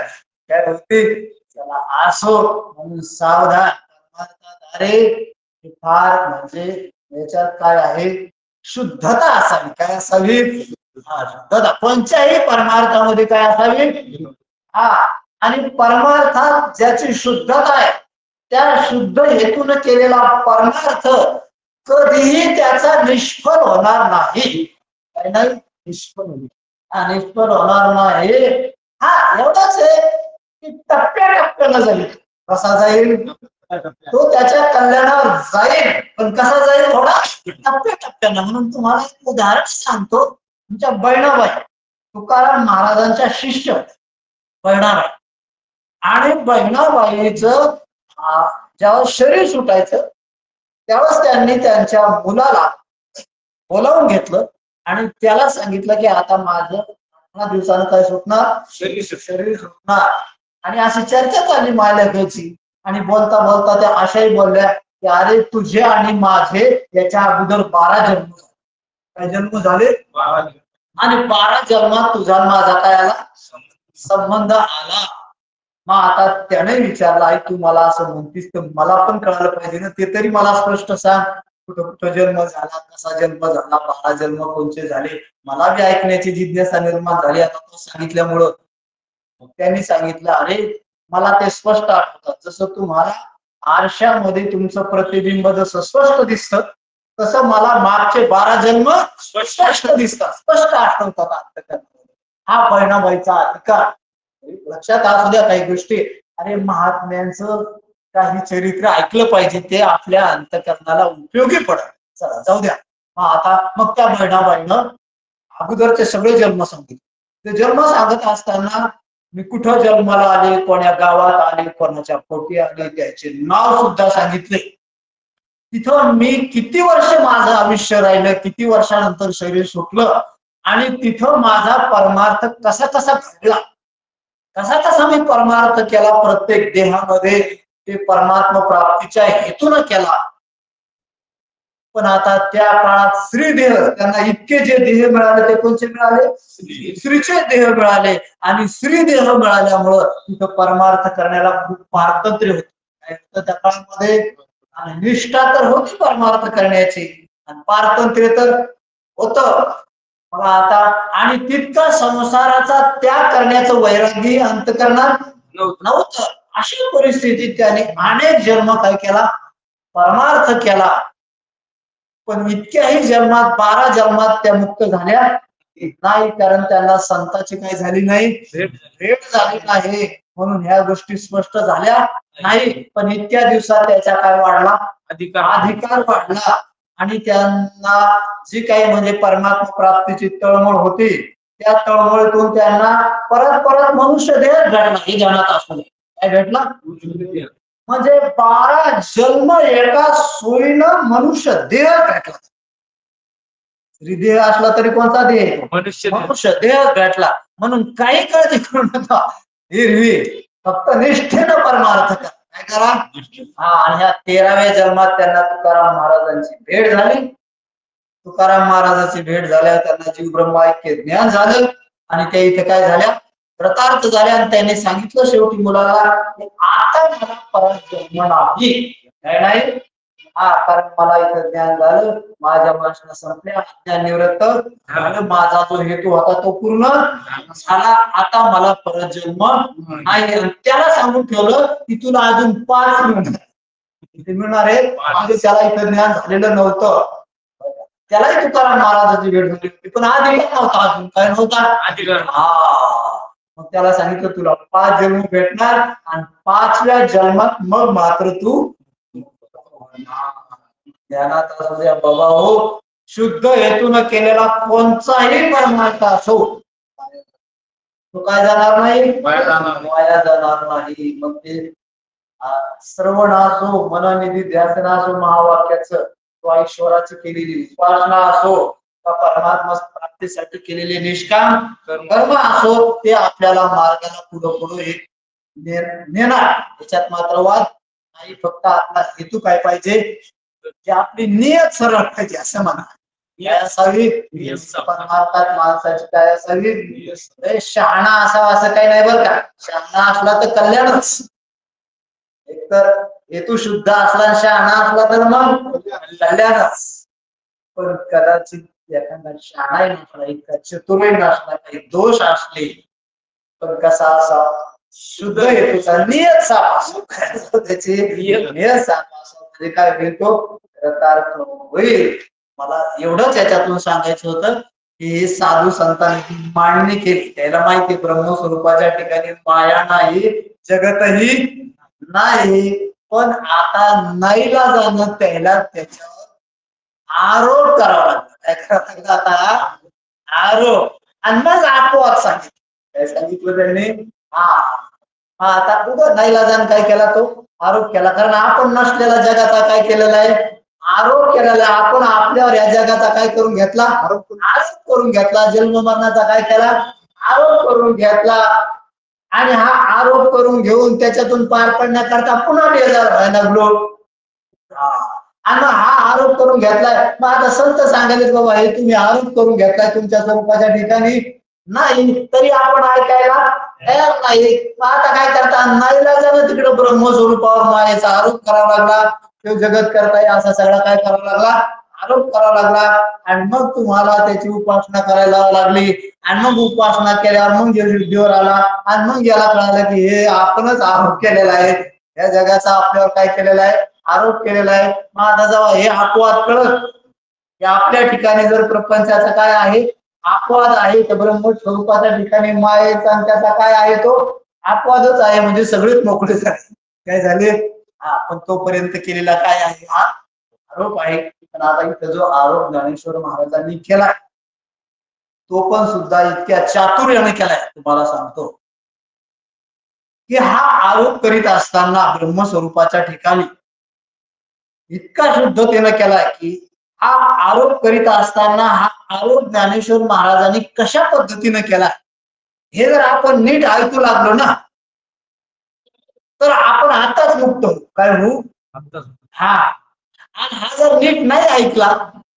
काय होते, चला असो. म्हणून सावधान. अरे फार म्हणजे याच्यात काय आहे, शुद्धता असावी. काय असावी, शुद्धता. कोणत्याही परमार्थामध्ये काय असावी, आणि परमार्थात ज्याची शुद्धता आहे, त्या शुद्ध हेतून केलेला परमार्थ कधीही त्याचा निष्फळ होणार नाही. काय नाही, निष्फळ निष्फळ होणार नाही. एवढंच आहे की टप्प्याटप्प्यानं जाईल. कसा जाईल, तो त्याच्या कल्याणावर जाईल, पण कसा जाईल? थोडा टप्प्याटप्प्यानं. म्हणून तुम्हाला एक उदाहरण सांगतो. तुमच्या बहिणाबाई तुकाराम महाराजांच्या शिष्य बहिणाबाई, आणि बहिणाबाईचं जेव्हा शरीर सुटायचं त्यावेळेस त्यांनी त्यांच्या मुलाला बोलावून घेतलं आणि त्याला सांगितलं की आता माझं 18 दिवसानं काय सुटणार? शरीर सुटणार. आणि अशी चर्चा झाली मायलेखाची. आणि बोलता बोलता त्या अशाही बोलल्या की अरे तुझे आणि माझे याच्या अगोदर 12 जन्म झाले. काय जन्म झाले? 12. आणि 12 जन्मात तुझा माझा काय आला? संबंध आला. मग आता त्याने विचारलं, आई तू मला असं म्हणतीस तर मला पण कळायला पाहिजे ना, ते तरी मला स्पष्ट सांग. कुठं कुठं जन्म झाला, कसा जन्म झाला, 12 जन्म कोणते झाले, मला बी ऐकण्याची जिज्ञासा निर्माण झाली आता तो सांगितल्यामुळं. मग त्यांनी सांगितलं, अरे मला ते स्पष्ट आठवतात. जसं तुम्हाला आरशामध्ये तुमचं प्रतिबिंब जसं स्पष्ट दिसतं, तसं मला मागचे 12 जन्म स्पष्ट दिसतात, स्पष्ट आठवतात. हा बहिणाबाईचा अधिकार. लक्षात असू द्या काही गोष्टी. अरे महात्म्यांचं काही चरित्र ऐकलं पाहिजे, ते आपल्या अंतकरणाला उपयोगी पडत. चला जाऊ द्या. मग त्या बहिणाबाईनं अगोदरचे सगळे जन्म सांगितले. ते जन्म सांगत असताना मी कुठं जन्माला आले, कोण्या गावात आले, कोणाच्या पोटी आले, त्याचे नाव सुद्धा सांगितले. तिथं मी किती वर्ष माझं आयुष्य राहिलं, किती वर्षानंतर शरीर सुटलं, आणि तिथं माझा परमार्थ कसा कसा घडला, कसा कसा मी परमार्थ केला प्रत्येक देहामध्ये, ते परमात्मा प्राप्तीच्या हेतून केला. पण आता त्या काळात स्त्रीदेह, त्यांना इतके जे देह मिळाले ते कोणते मिळाले? स्त्रीचे देह मिळाले. आणि स्त्री देह मिळाल्यामुळं तिथं परमार्थ करण्याला खूप पारतंत्र्य होतं. काय होतं त्या काळामध्ये? आणि निष्ठा तर होती परमार्थ करण्याची, आणि पारतंत्र्य तर होतं. मग आता आणि तितका संसाराचा त्याग करण्याचं वैराग्य अंतकरणात नव्हतं. अशी परिस्थितीत त्याने अनेक जन्म काय केला? परमार्थ केला. पण इतक्याही जन्मात 12 जन्मात त्या मुक्त झाल्या नाही, कारण त्यांना संतांची काय झाली नाही? भेट झाली नाही. म्हणून ह्या गोष्टी स्पष्ट झाल्या नाही. पण इतक्या दिवसात त्याचा काय वाढला? अधिकार वाढला. आणि त्यांना जी काही म्हणजे परमात्मा प्राप्तीची तळमळ होती, त्या तळमळीतून त्यांना परत परत मनुष्य देह घडला. हे ध्यानात असू दे. काय भेटला? म्हणजे 12 जन्म एका सोयीनं मनुष्य देह भेटला. देह असला तरी कोणता देह? मनुष्य देह भेटला. म्हणून काही काळजी करू नका. हिरवी फक्त निष्ठेनं परमार्थ करा. काय करा? आणि ह्या 13व्या जन्मात त्यांना तुकाराम महाराजांची भेट झाली. तुकाराम महाराजांची भेट झाल्यावर त्यांना जीव ब्रह्म ऐक्य ज्ञान झालं. आणि त्या इथे काय झाल्या? कृतार्थ झाल्या. आणि त्यांनी सांगितलं शेवटी मुलाला, आता मला परत जन्म नाही. काय नाही? कारण मला इथं ज्ञान झालं, माझ्या वासना संपल्या, अज्ञान निवृत्त झालं, माझा जो हेतू होता तो पूर्ण झाला. आता मला परत जन्म नाही. त्याला सांगून ठेवलं की तुला अजून 5 मिळणार आहे. म्हणजे त्याला इथं ज्ञान झालेलं नव्हतं. त्यालाही तुकाराम महाराजांची भेट झाली होती, पण अधिकार नव्हता. अजून काय नव्हता? अधिकार. मग त्याला सांगितलं तुला 5 जन्म भेटणार, आणि 5व्या जन्मात मग मात्र तू ध्यानात असू द्या बाबा हो. शुद्ध हेतून केलेला कोणताही परमार्थ असो, तो काय जाणार नाही? वाया जाणार नाही. मग ते श्रवण असो, मननिधी ध्यान असो, महावाक्याचं किंवा ईश्वराची केलेली उपासना असो, का परमात्मा प्राप्तीसाठी केलेले निष्काम कर्म असो, ते आपल्याला मार्गाला पुढं पुढं नेणार. याच्यात मात्र वाद नाही. फक्त आपला हेतू काय पाहिजे? की आपली नियत सरळ पाहिजे, असं म्हणा. काय असावी? परमार्थात माणसाची काय असावी? शहाणा असावा असं काही नाही बरं का. शहाणा असला तर कल्याणच. एकतर हेतू शुद्ध असला, शहाणा असला तर मग कल्याणच. पण कदाचित एखादा शहाणा नसला, इतका चतुरही नसला, काही दोष असले, पण कसा असा शुद्ध हेतूचा नियत साफ असो, त्याची नियत साफ असो, म्हणजे काय होतो? कृतार्थ होईल. मला एवढंच याच्यातून सांगायचं होतं की साधू संतांनी मांडणी केली. त्याला माहिती ब्रह्मस्वरूपाच्या ठिकाणी माया नाही, जगतही नाही. पण आता नाईला जाणं त्याला त्याच्यावर आरोप करावा लागला. काय करावं लागला आता? आरोप. आणि मग आपोआप सांगितलं. काय सांगितलं त्यांनी? हा आता उगं नाईलाजानं काय केला तो? आरोप केला. कारण आपण नसलेला जगाचा काय केलेला आहे? आरोप केलेला आहे. आपण आपल्यावर या जगाचा काय करून घेतला? आरोप करून घेतला. जन्म मरणाचा काय केला? आरोप करून घेतला. आणि हा आरोप करून घेऊन त्याच्यातून पार पडण्याकरता पुन्हा बेजार व्हायला लागलो. आणि हा आरोप करून घेतलाय. मग आता संत सांगायले बाबा हे तुम्ही आरोप करून घेतलाय तुमच्या स्वरूपाच्या ठिकाणी नाही, तरी आपण ऐकायला तयार नाही. मग आता काय करता? नाईलाजानं तिकडे ब्रह्मस्वरूपावर मायेचा आरोप करावा लागला. तो जगत करताय असा सगळा काय करावा लागला? आरोप करावा लागला. आणि मग तुम्हाला त्याची उपासना करायला लागली. आणि मग उपासना केल्यावर मग शुद्धीवर आला. आणि मग याला कळालं की हे आपणच आरोप केलेला आहे. या जगाचा आपल्यावर काय केलेला आहे? आरोप केलेला आहे. मग आता जेव्हा हे अपवाद कळत की आपल्या ठिकाणी जर प्रपंचाचा काय आहे? अपवाद आहे. तर ब्रह्मस्वरूपाच्या ठिकाणी मायेचा आणि त्याचा काय आहे? तो अपवादच आहे. म्हणजे सगळेच मोकळे झाले. काय झाले? हा, पण तोपर्यंत केलेला काय आहे? हा आरोप आहे. पण आता इथं जो आरोप ज्ञानेश्वर महाराजांनी केलाय तो पण सुद्धा इतक्या चातुर्याने केलाय. तुम्हाला सांगतो की हा आरोप करीत असताना ब्रह्मस्वरूपाच्या ठिकाणी इतका शुद्धतेनं केलाय की हा आरोप करीत असताना हा आरोप ज्ञानेश्वर महाराजांनी कशा पद्धतीने केला हे जर आपण नीट ऐकू लागलो ना तर आपण आताच मुक्त होऊ. काय होऊ? हा. आणि हा जर नीट नाही ऐकला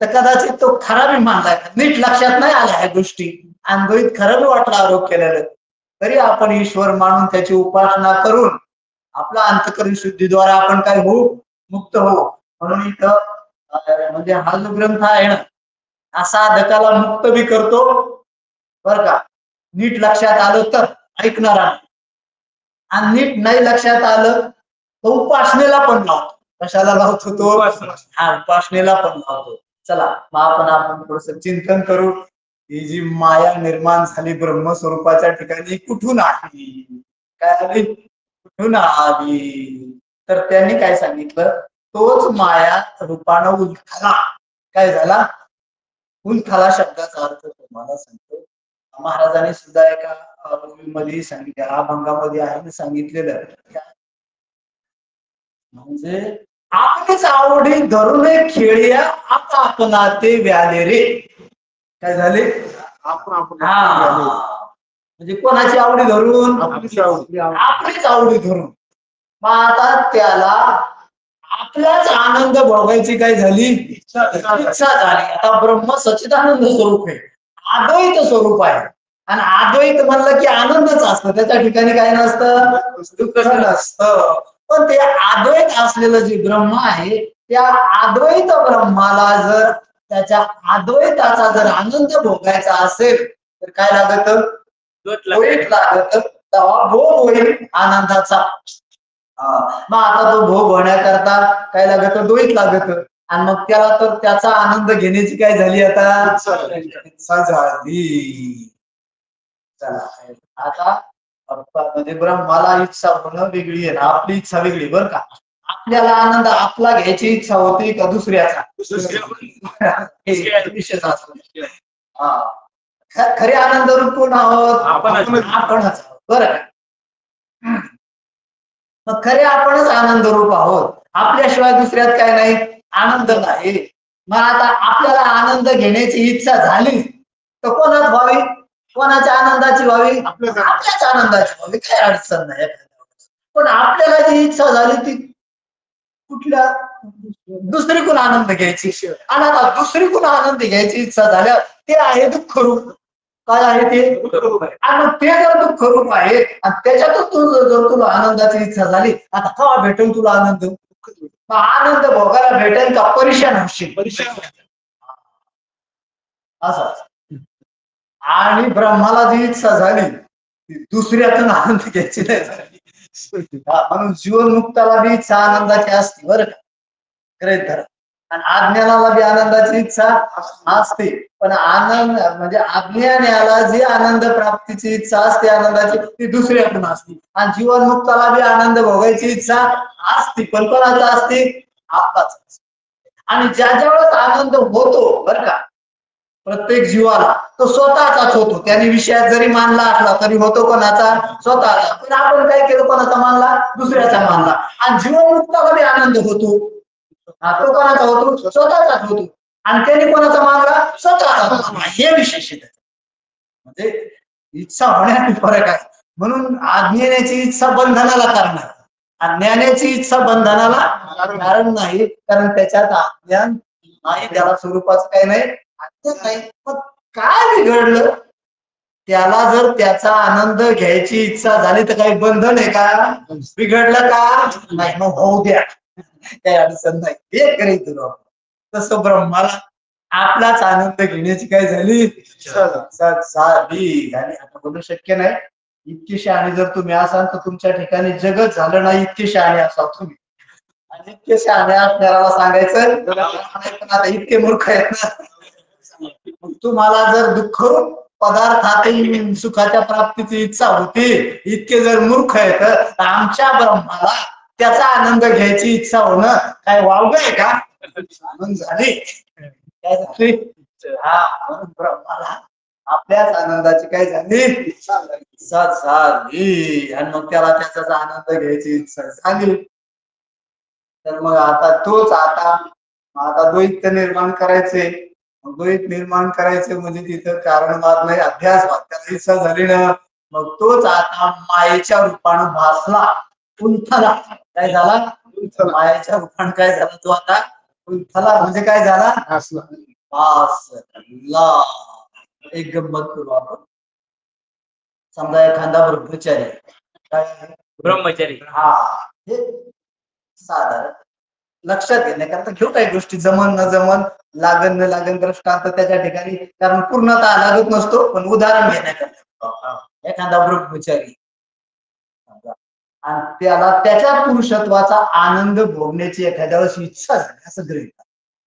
तर कदाचित तो खरा बी मानलाय. नीट लक्षात नाही आल्या ह्या गोष्टी. अनुभवीत खरं बी वाटलं आरोप केलेलं. तरी आपण ईश्वर मानून त्याची उपासना करून आपला अंतःकरण शुद्धीद्वारा आपण काय होऊ? मुक्त होऊ. म्हणून इथं म्हणजे हा जो ग्रंथ आहे ना हा साधकाला मुक्त बी करतो बर का. नीट लक्षात आलं तर ऐकणारा. आणि नीट नाही लक्षात आलं तर उपासनेला पण लावतो. कशाला लावतो तो? हा, उपासनेला पण लावतो. चला मग आपण थोडस चिंतन करू. ही जी माया निर्माण झाली ब्रह्मस्वरूपाच्या ठिकाणी कुठून आली? काय आली? कुठून आली? तर त्यांनी काय सांगितलं? तोच माया रूपानं उलथाला. काय झाला? उलथाला शब्दाचा अर्थ तुम्हाला सांगतो. महाराजांनी सुद्धा एका मध्ये सांगितलं, अभंगामध्ये आहे सांगितलेलं. म्हणजे आपलीच आवडी धरून खेळूया आता आपण ते व्याले रे. काय झाले? आपण म्हणजे कोणाची आवडी धरून? आपलीच आवडी धरून. मग आता त्याला आपल्याच आनंद भोगायची काय झाली? इच्छा झाली. आता ब्रह्म सच्चिदानंद स्वरूप आहे. अद्वैत स्वरूप आहे. आणि अद्वैत म्हणलं की आनंदच असतं. त्याच्या ठिकाणी काय नसतं? दुःख नसतं. पण ते अद्वैत असलेलं जे ब्रह्म आहे त्या अद्वैत ब्रह्माला जर त्याच्या अद्वैताचा जर आनंद भोगायचा असेल तर काय लागत? द्वैत लागत. तेव्हा भोग होईल आनंदाचा. मग आता तो भोग होण्याकरता काय लागत? द्वैत लागत. आणि मग त्याला तर त्याचा आनंद घेण्याची काय झाली आता? इच्छा झाली. चला आता म्हणजे ब्रह्माला इच्छा होणं वेगळी आहे ना, आपली इच्छा वेगळी बरं का. आपल्याला आनंद आपला घ्यायची इच्छा होती का दुसऱ्याचा? विशेष असतो. खरे आनंद रूप कोण आहोत? आपणच बरं का. मग खरे आपणच आनंद रूप आहोत. आपल्याशिवाय दुसऱ्यात काय नाही? आनंद नाही. मग आता आपल्याला आनंद घेण्याची इच्छा झाली तर कोणाच व्हावी? कोणाच्या आनंदाची व्हावी? आपल्याच आनंदाची व्हावी. काही अडचण नाही. पण आपल्याला जी इच्छा झाली ती कुठल्या? दुसरी कोण आनंद घ्यायची. आणि आता दुसरी कोण आनंद घ्यायची इच्छा झाल्या ते आहे दुःख रूप. काय आहे ते? आणि मग ते जर दुःख रूप आहे आणि त्याच्यातच जर तुला आनंदाची इच्छा झाली आता केव्हा भेटेल तुला आनंद? आनंद भोगायला भेटेल का परेशान होशील? असं. आणि ब्रह्माला जी इच्छा झाली ती दुसऱ्यातून आनंद घ्यायची नाही झाली. म्हणून जीवनमुक्ताला बी इच्छा आनंदाची असते बरं का. ग्रहित धरा. आणि अज्ञानाला बी आनंदाची इच्छा असते, पण आनंद म्हणजे अज्ञानाला जी आनंद प्राप्तीची इच्छा असते आनंदाची ती दुसऱ्याकडून असते, आणि जीवनमुक्ताला बी आनंद भोगायची इच्छा असते, पण कोणाचा असते? आपलाच. आणि ज्या वेळेस आनंद होतो बरं का प्रत्येक जीवाला, तो स्वतःचाच होतो. त्याने विषयात जरी मानला असला तरी होतो कोणाचा? स्वतःचा. पण आपण काय केलं? कोणाचा मानला? दुसऱ्याचा मानला. आणि जीवनमुक्ताला बी आनंद होतो, तो कोणाचा होतो? स्वतःचाच होतो. आणि त्याने कोणाचा मानला? स्वतःचा. हे विशेष आहे. म्हणजे इच्छा होण्यात फरक आहे. म्हणून अज्ञानाची इच्छा बंधनाला कारण आहे, अज्ञानाची इच्छा बंधनाला कारण नाही, कारण त्याच्यात अज्ञान नाही, त्याला स्वरूपाचं काही नाही, अज्ञान नाही. पण काय बिघडलं? त्याला जर त्याचा आनंद घ्यायची इच्छा झाली तर काही बंधन आहे का? बिघडलं का? नाही. मग होऊ द्या, काही अडचण नाही, हे करायचं. तसं ब्रह्माला आपलाच आनंद घेण्याची काय झाली? झाली. आणि आता बोलू शक्य नाही. इतकी शहाणे जर तुम्ही असाल तर तुमच्या ठिकाणी जगत झालं नाही, इतके शहाणे असाल तुम्ही. आणि इतके शहाणे असणाऱ्याला सांगायचं पण आता इतके मूर्ख आहेत ना. तुम्हाला जर दुःख पदार्थातील सुखाच्या प्राप्तीची इच्छा होती, इतके जर मूर्ख आहेत, तर आमच्या ब्रह्माला त्याचा आनंद घ्यायची इच्छा होणं काय वावग आहे का? झाली काय झाली? हा, म्हणून ब्रह्माला आपल्याच आनंदाची काय झाली? इच्छा झाली, आणि मग त्याला त्याचा आनंद घ्यायची इच्छा झाली. तर मग आता तोच आता द्वैत निर्माण करायचे. द्वैत निर्माण करायचे म्हणजे तिथं कारणवाद नाही, अध्यासवाद. त्याला इच्छा झाली ना, मग तोच आता मायेच्या रूपानं भासला, उंथला. काय झाला? मायेच्या रूपानं काय झाला? तो आता उंथला, म्हणजे काय झाला? भासला. एक गंमत करू आपण. समजा एखादा ब्रह्मचारी, काय ब्रह्मचारी, हा, हे साधारण लक्षात घेण्याकरता घेऊ काही गोष्टी, जमन न जमन, लागन न लागन दृष्टांत त्याच्या ठिकाणी, कारण पूर्णतः लागत नसतो, पण उदाहरण घेण्याकरता एखादा ब्रह्मचारी आणि त्याला त्याच्या पुरुषत्वाचा आनंद भोगण्याची एखाद्या वेळेस इच्छा झाली असं गृहीत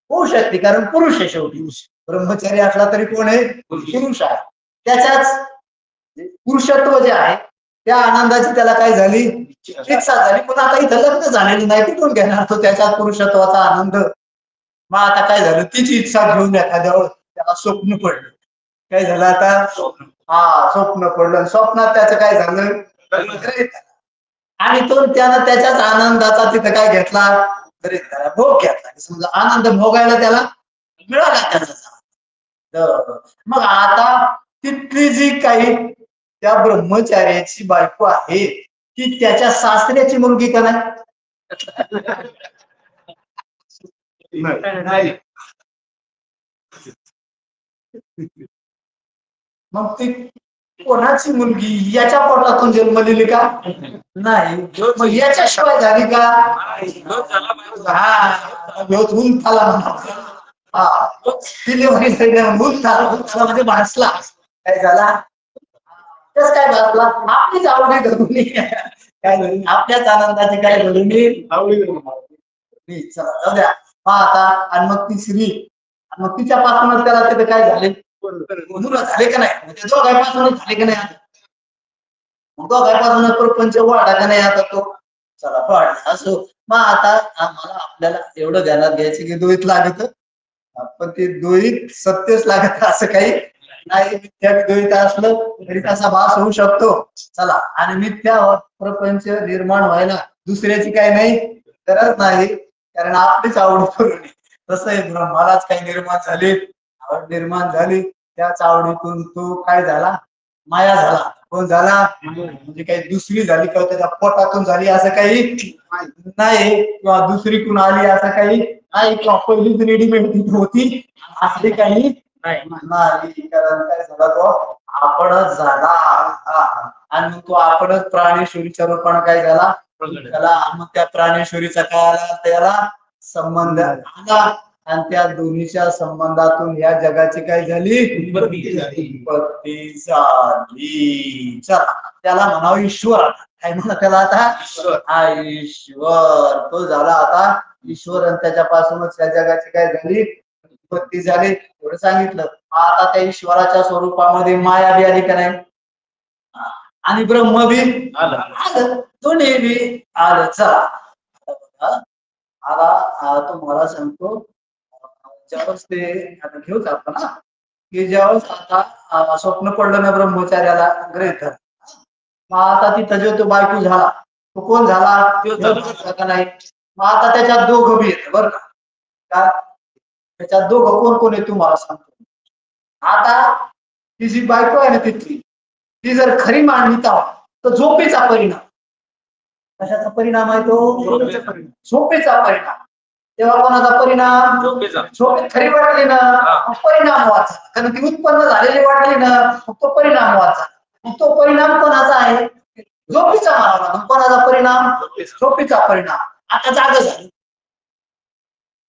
होऊ शकते, कारण पुरुष आहे शेवटी. ब्रह्मचारी असला तरी कोण आहे? पुरुष आहे. त्याच्याच पुरुषत्व जे आहे त्या आनंदाची त्याला काय झाली? इच्छा झाली. पण आता इथं लग्न झालेलं नाही, कुठून घेणार तो त्याच्या पुरुषत्वाचा आनंद? मग आता काय झालं? तिची इच्छा घेऊन एखाद्यावर त्याला स्वप्न पडलं. काय झालं आता? स्वप्न पडलं. स्वप्नात त्याचं काय झालं? आणि तो त्यानं त्याच्याच आनंदाचा तिथं काय घेतला? भोग घेतला. समजा आनंद भोगायला त्याला मिळाला त्याचा. मग आता तिथली जी काही त्या ब्रह्मचार्याची बायको आहे ती त्याच्या सासऱ्याची मुलगी का नाही? मग ती कोणाची मुलगी? याच्या पोटातून जन्मलेली का? नाही. मग याच्याशिवाय झाली का? हा, उंथाला म्हणजे भासला. काय झाला? तस काय भासला? आपलीच आवडी धरून काय धरून आपल्याच आनंदाची काय धरून आवडी. चला जाऊ द्या. आता आणि मग ती स्त्री, मग तिच्यापासूनच त्याला तिथे काय झाले? मुलं झाले का नाही? म्हणजे दोघांपासूनच झाले का नाही? दोघांपासूनच प्रपंच वाढा का नाही? आता तो चला वाढला असो. मग आता आम्हाला आपल्याला एवढं ध्यानात घ्यायचं की द्वैत लागत, पण ते द्वैत सत्यच लागत असं काही नाही. मिथ्या द्वैत असलं तरी तसा भास होऊ शकतो. चला, आणि मिथ्या प्रपंच निर्माण व्हायला दुसऱ्याची काय नाही गरज नाही, कारण आपलीच आवड करून. तसं आहे, ब्रह्मालाच काही निर्माण झाली, आवड निर्माण झाली, त्याच आवडीतून तो काय झाला? माया झाला. कोण झाला? म्हणजे काही दुसरी झाली किंवा त्याच्या पोटातून झाली असं काही नाही, किंवा दुसरीकडून आली असं काही नाही, किंवा पहिलीच रेडीमेड होती असली काही नाही. कारण काय झाला? तो आपणच झाला. आणि मग तो आपणच प्राणेश्वरीच्या रूपानं काय झाला? त्याला मग त्या प्राणेश्वरीचा काय आला? त्याला संबंध आला, आणि त्या दोन्हीच्या संबंधातून या जगाची काय झाली? उत्पत्ती झाली. चला, त्याला म्हणावं ईश्वर. काय म्हणा त्याला आता? ईश्वर. तो झाला आता ईश्वर आणि त्याच्यापासूनच या जगाची काय झाली उत्पत्ती झाली एवढं सांगितलं. आता त्या ईश्वराच्या स्वरूपामध्ये माया बी आली का नाही आणि ब्रह्म बी आलं दोन्ही बी आलं. चला आता तुम्हाला सांगतो ज्यावेळेस ते आता घेऊच आपण की ज्यावेळेस आता स्वप्न पडलं ना ब्रह्मचार्याला गृहीत धर. मग आता तिथं जो तो बायको झाला तो कोण झाला का नाही. मग आता त्याच्यात दोघं बी येत बरं का त्याच्यात दोघं कोण कोण आहे तुम्हाला सांगतो. आता ती जी बायको आहे ना तिथली ती जर खरी मांडली तर झोपेचा परिणाम. कशाचा परिणाम आहे तो झोपेचा परिणाम. तेव्हा कोणाचा परिणाम झोपेत खरी वाटली ना परिणाम वाचा कारण ती उत्पन्न झालेली वाटली ना मग तो परिणाम वाचा. मग तो परिणाम कोणाचा आहे झोपेचा म्हणावा. कोणाचा परिणाम झोपेचा परिणाम. आता जाग झाली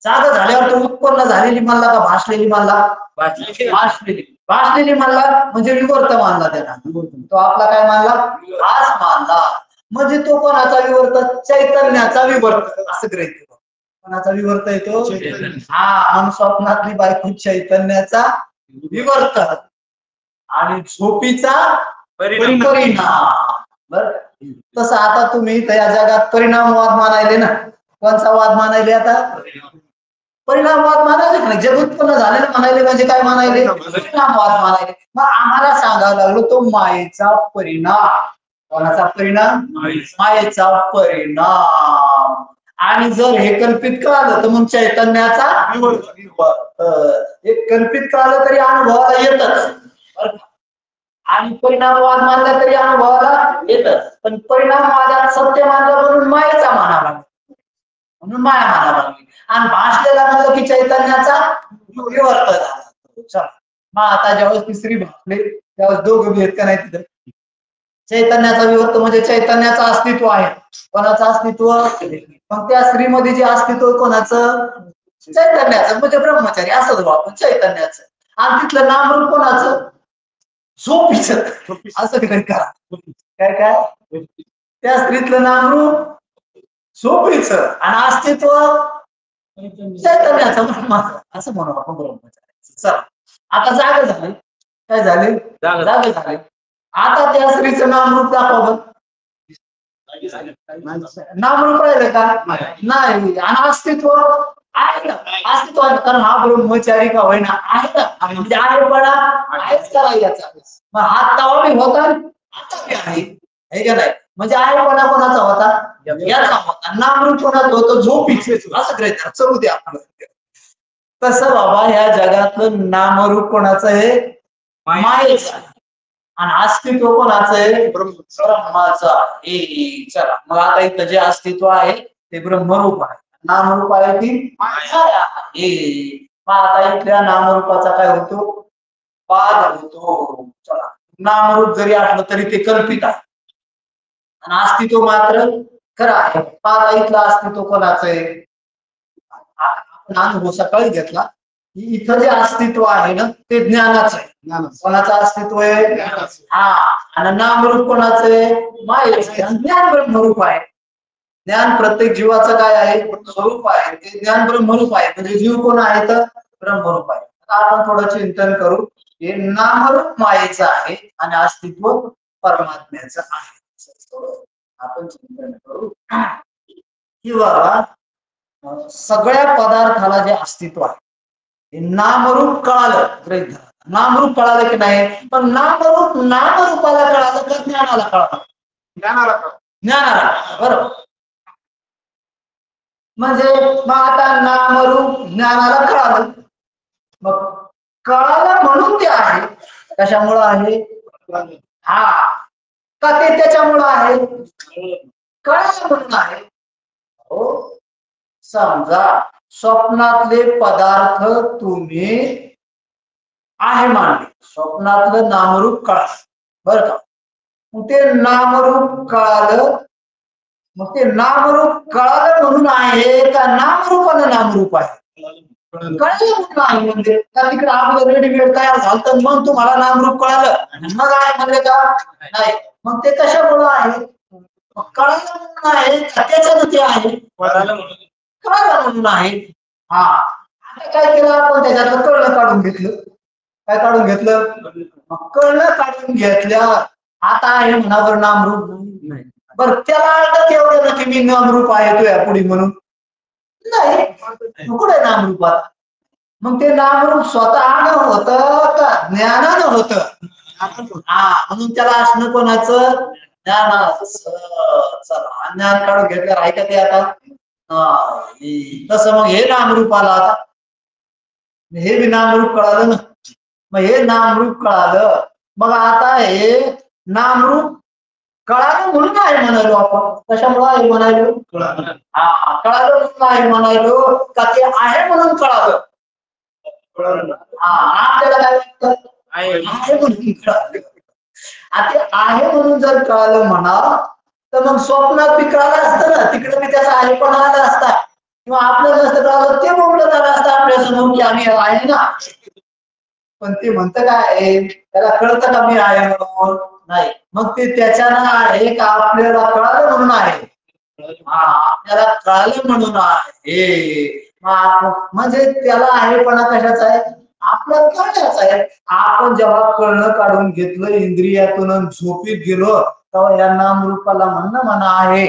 जाग झाल्यावर तो उत्पन्न झालेली मानला का भासलेली मानला भासलेली मानला म्हणजे विवर्त मानला त्याला. तो आपला काय मानला भास मानला म्हणजे तो कोणाचा विवर्त चैतन्याचा विवर्त असं गृहीत. कोणाचा विवर्त येतो म्हणून स्वप्नातली बायको चैतन्याचा विवर्त आणि झोपीचा परिणाम. बर तसं आता तुम्ही त्या जगात परिणामवाद मानायले ना. कोणचा वाद मानायले आता परिणामवाद मानायले नाही. जग उत्पन्न झालेलं म्हणायले म्हणजे काय म्हणायले परिणामवाद मानायले. मग आम्हाला सांगावं लागलो तो मायेचा परिणाम. कोणाचा परिणाम मायेचा परिणाम. आणि जर हे कल्पित कळालं तर मग चैतन्याचा एक कल्पित कळालं तरी अनुभवाला येतच आणि परिणामवाद मानला तरी अनुभवाला येतच. पण परिणामवादात सत्य मानलं म्हणून मायेचा मानावा लागला म्हणून माया मानावा लागली आणि भासलेला म्हणलं की चैतन्याचा विवर्त झाला. चला मग आता ज्यावेळेस तिसरी भासले त्यावेळेस दोघं भेट का नाही तिथं चैतन्याचा विवर्त म्हणजे चैतन्याचं अस्तित्व आहे. कोणाचं अस्तित्व मग त्या स्त्रीमध्ये जे अस्तित्व कोणाचं चैतन्याचं म्हणजे ब्रह्मचारी असंच आपण चैतन्याचं आणि तिथलं नामरूप कोणाचं झोपीचं असं काही करा काय काय त्या स्त्रीतलं नामरूप झोपीचं आणि अस्तित्व चैतन्याचं असं म्हणू आपण ब्रह्मचारी. चला आता जागे झाले काय झाले जागे झाले. आता त्या स्त्रीचं नामरूप दाखवा नामरूप राहिलं का नाही आणि अस्तित्व आहे ना अस्तित्व आहे कारण हा ब्रह्मचारी का होईना आहे ना म्हणजे आहे पण आहेच करा याचा. मग हात तवा बी होता आता बी आहे का नाही म्हणजे आहे पणा कोणाचा होता याचा होता. नामरूप कोणाचं होतं झोपीचे असं करायचं चलू द्या आपल्याला. तसं बाबा ह्या जगातलं नामरूप कोणाचं आहे मायेचं आणि अस्तित्व कोणाचं आहे ब्रह्माचं आहे. चला मग आता इथं जे अस्तित्व आहे ते ब्रह्मरूप आहे नामरूप आहे ती माया आहे. मग आता इथल्या नामरूपाचा काय होतो वाद होतो. चला नामरूप जरी असलं तरी ते कल्पित आहे आणि अस्तित्व मात्र खरं आहे. आता इथलं अस्तित्व कोणाचं आहे आपण अनुभव सकाळी घेतला की इथं जे अस्तित्व आहे ना ते ज्ञानाचं आहे. कोणाचं अस्तित्व आहे आणि नामरूप कोणाचं आहे मायेचं. ज्ञान ब्रह्मरूप आहे. ज्ञान प्रत्येक जीवाचं काय आहे स्वरूप आहे. ते ज्ञान ब्रह्मरूप आहे म्हणजे जीव कोण आहे तर ब्रह्मरूप आहे. आता आपण थोडं चिंतन करू. हे नामरूप मायेचं आहे आणि अस्तित्व परमात्म्याचं आहे. आपण चिंतन करू किंवा सगळ्या पदार्थाला जे अस्तित्व आहे हे नामरूप कळालं नामरूप कळालं की नाही पण नामरूपाला कळालं तर ज्ञानाला कळालं ज्ञानाला बरोबर. म्हणजे मग आता नामरूप ज्ञानाला कळालं मग कळालं म्हणून ते आहे. कशामुळं आहे का ते त्याच्यामुळं आहे कळालं म्हणून आहे. हो समजा स्वप्नातले पदार्थ तुम्ही आहे मानले स्वप्नातलं नामरूप कळालं बरं का. मग ते नामरूप कळालं मग ते नामरूप कळालं म्हणून आहे का नामरूपानं नामरूप आहे कळालं म्हणून आहे म्हणजे का तिकडे अगोदर रेडीमेड तयार झालं तर मग तुम्हाला नामरूप कळालं मग आहे म्हणले का नाही. मग ते कशामुळं आहे कळालं म्हणून आहे का त्याच्यानं ते आहे कळालं कळालं म्हणून आहे. हा आता काय केलं आपण त्याच्यातलं कळलं काढून घेतलं. काय काढून घेतलं? मग कळलं काढून घेतल्यावर आता आहे म्हणावर नामरूप नाही. बरं त्याला अडत एवढं ना की मी नामरूप आहे तो या पुढे म्हणून नाही. कुठे नामरूपात? मग ते नामरूप स्वतःनं होतं का ज्ञानानं होतं? म्हणून त्याला असणं कोणाचं? ज्ञानाचं. चला ज्ञान काढून घेतलं आहे का ते आता? तसं मग हे नामरूप आला आता. हे बी नामरूप कळालं ना. मग हे नामरूप कळालं. मग आता हे नामरूप कळालं म्हणून आहे म्हणालो आपण. कशामुळे आहे म्हणालो? कळालं म्हणून आहे म्हणालो का ते आहे म्हणून कळालं? आपल्याला काय वाटतं? आहे म्हणून कळालं. आता आहे म्हणून जर कळालं म्हणा तर मग स्वप्नात बी कळालं असतं ना. तिकडे बी त्याचा आहेपणा आला असता किंवा आपलं नसतं कळालं ते बोललं झालं असतं आपल्या समोर की आम्ही आहे ना. पण ते म्हणतं काय त्याला कळतं का मी आहे म्हणून? नाही. मग ते त्याच्यानं आहे का आपल्याला कळालं म्हणून आहे? आपल्याला कळालं म्हणून आहे. म्हणजे त्याला आहेपणा कशाचा आहे? आपलं कळण्याचा आहे. आपण जेव्हा कळणं काढून घेतलं इंद्रियातून झोपीत गेलो तेव्हा या नामरूपाला म्हणणं म्हणा आहे.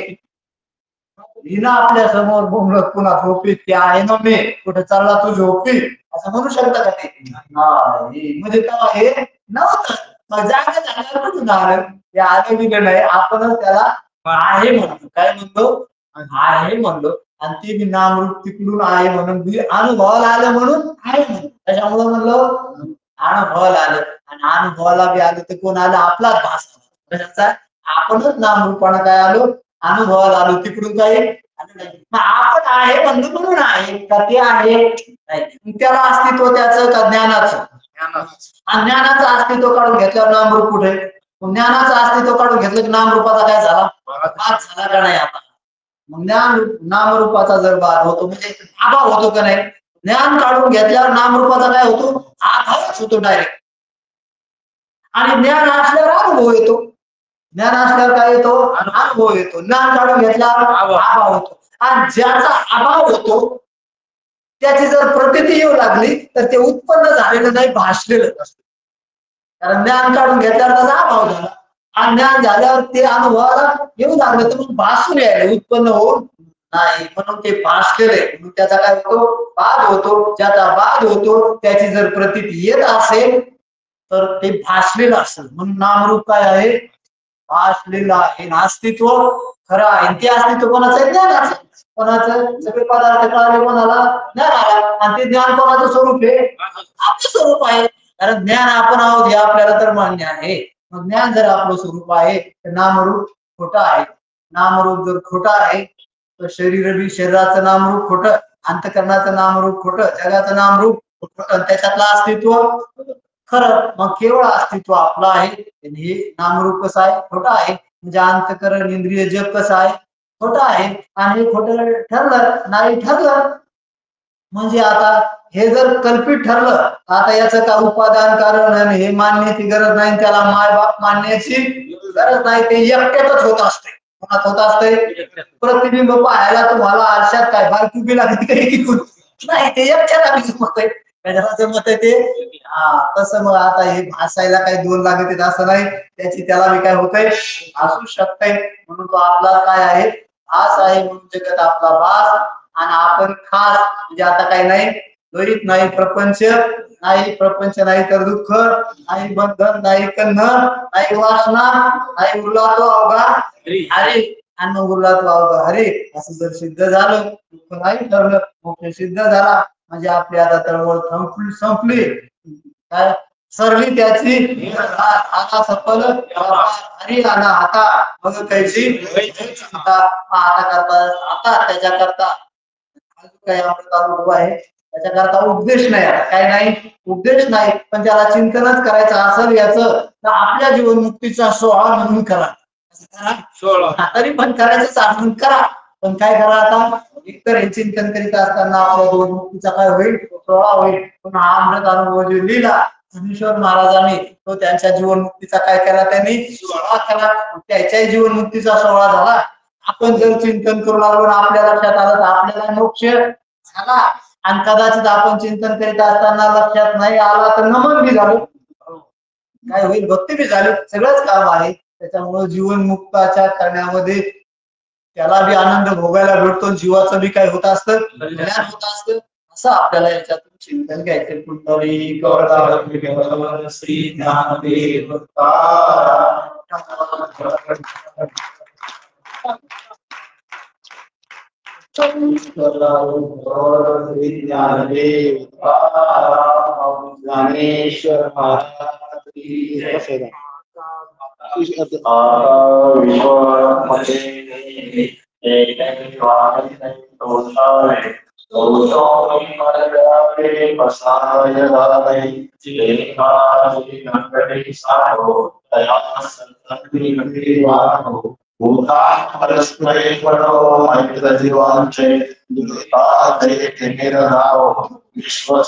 हिनं आपल्या समोर बोंबलत पुन्हा झोपीत की आहे ना मी कुठे चालला तू झोपीत असं म्हणू शकता का ते? म्हणजे तेव्हा हे नव्हतं. मग जागा झाल्यावर कुठून आलं? हे आलं बिलं नाही. आपणच त्याला आहे म्हणतो. काय म्हणतो? आहे म्हणलो. आणि ते बी नामरूप तिकडून आहे म्हणून अनुभवाला आलं म्हणून आहे म्हणून. त्याच्यामुळे म्हणलो अनुभवाला आलं. आणि अनुभवाला बी आलं तर कोण आलं? आपलाच भास. कशाचा? आपणच नामरूपानं काय आलो? अनुभवाला आलो. तिकडून काही मग आपण आहे म्हणलो म्हणून आहे का ते आहे? नाही. त्याला अस्तित्व त्याचं का ज्ञानाचं? आणि ज्ञानाचं अस्तित्व काढून घेतल्यावर नामरूप कुठे? ज्ञानाचं अस्तित्व काढून घेतलं की नामरूपाचा काय झाला? बाद झाला का नाही आता? मग नामरूपाचा जर बाद होतो म्हणजे अभाव होतो का नाही? ज्ञान काढून घेतल्यावर नामरूपाचा काय होतो? अभावच होतो डायरेक्ट. आणि ज्ञान असल्यावर अनुभव येतो. ज्ञान असल्यावर काय येतो? अनुभव येतो. ज्ञान काढून घेतल्यावर अभाव होतो. आणि ज्याचा अभाव होतो त्याची जर प्रतीती येऊ लागली तर ते उत्पन्न झालेलं नाही, भासलेलं असतं. कारण ज्ञान काढून घेतल्यावर त्याचा अभाव झाला. आणि ज्ञान झाल्यावर ते अनुभवाला येऊ लागलं तर मग भासून यायला उत्पन्न होऊन नाही. म्हणून ते भासलेलं आहे. म्हणून त्याचा काय होतो? बाद होतो. ज्याचा बाद होतो त्याची जर प्रतीती येत असेल तर ते भासलेलं असेल. म्हणून नामरूप काय आहे? भासलेलं आहे. अस्तित्व खरं आहे. ते अस्तित्व कोणाचं आहे? ज्ञानाचं. कोणाचं? सगळे पदार्थ कळाले कोणाला? ज्ञानाला. आणि ते ज्ञान कोणाचं स्वरूप आहे? आपलं स्वरूप आहे. कारण ज्ञान आपण आहोत हे आपल्याला तर मान्य आहे. मग ज्ञान जर आपलं स्वरूप आहे तर नामरूप खोटं आहे. नामरूप जर खोटं आहे तर शरीराचं नामरूप खोटं, अंतःकरणाचं नामरूप खोटं, जगाचं नामरूप खोटं, त्याच्यातलं अस्तित्व खरं. मग केवळ अस्तित्व आपलं आहे. हे नामरूप कसं आहे? खोटं आहे. म्हणजे अंतःकरण इंद्रिय जग कसं आहे? खोटं आहे. आणि हे खोटं ठरलं नाही ठरलं म्हणजे आता हे जर कल्पित ठरलं आता याचं का उपादान कारण हे मानण्याची गरज नाही. त्याला माय बाप मानण्याची गरज नाही. ते एकट्यातच होत असते. कोणात होत असते? प्रतिबिंब पाहायला तुम्हाला आरशात काय बायको बी लागते काही नाही. ते एकट्याला मत आहे. त्याच्याचं मत आहे ते. तसं मग आता हे भासायला काही दोन लागत असं नाही. त्याची त्याला बी काय होतंय? असू शकतंय. म्हणून तो आपला काय आहे? भास आहे. म्हणून जगत आपला भास आणि आपण खास. म्हणजे आता काही नाही द्वैत नाही प्रपंच नाही. प्रपंच नाही तर दुःख नाही. बंधन नाही कन्हन नाही. वासना नाही. उरला तो अवघा हरी. आणि उरला तो अवघा हरी. असं जर सिद्ध झालं दुःख नाही ठरलं मोक्ष सिद्ध झाला म्हणजे आपली आता तळमळ संपली. काय सरली त्याची आता सफल हरी आला आता मग कैची चिंता. आता करता आता त्याच्याकरता काही आपलं चालू आहे. त्याच्याकरता उपदेश नाही. आता काय नाही उपदेश नाही. पण त्याला चिंतनच करायचं असेल याचं तर आपल्या जीवनमुक्तीचा सोहळा म्हणून करा. तरी पण करायचं साधन करा. पण काय करा आता? एकतर हे चिंतन करीत असताना आपल्या जीवनमुक्तीचा काय होईल? सोहळा होईल. पण हा अमृत अनुभव जो लिहिला ज्ञानेश्वर महाराजांनी तो त्यांच्या जीवनमुक्तीचा काय केला? त्यांनी सोहळा केला. त्याच्याही जीवनमुक्तीचा सोहळा झाला आपण जर चिंतन करू लागलो ना आपल्या लक्षात आलं तर आपल्याला मोक्ष झाला. आणि कदाचित आपण चिंतन करीत असताना लक्षात नाही आला तर नमन बी झालं, काय होईल, भक्ती बी झाली, सगळंच काम आहे. त्याच्यामुळे जीवन मुक्ताच्या करण्यामध्ये त्याला बी आनंद भोगायला भेटतो, जीवाचं बी काय होत असतं, कल्याण होत असतं. असं आपल्याला याच्यातून चिंतन घ्यायचं. कुंडली श्री ज्ञानदेव ज्ञानेश्वर विश्व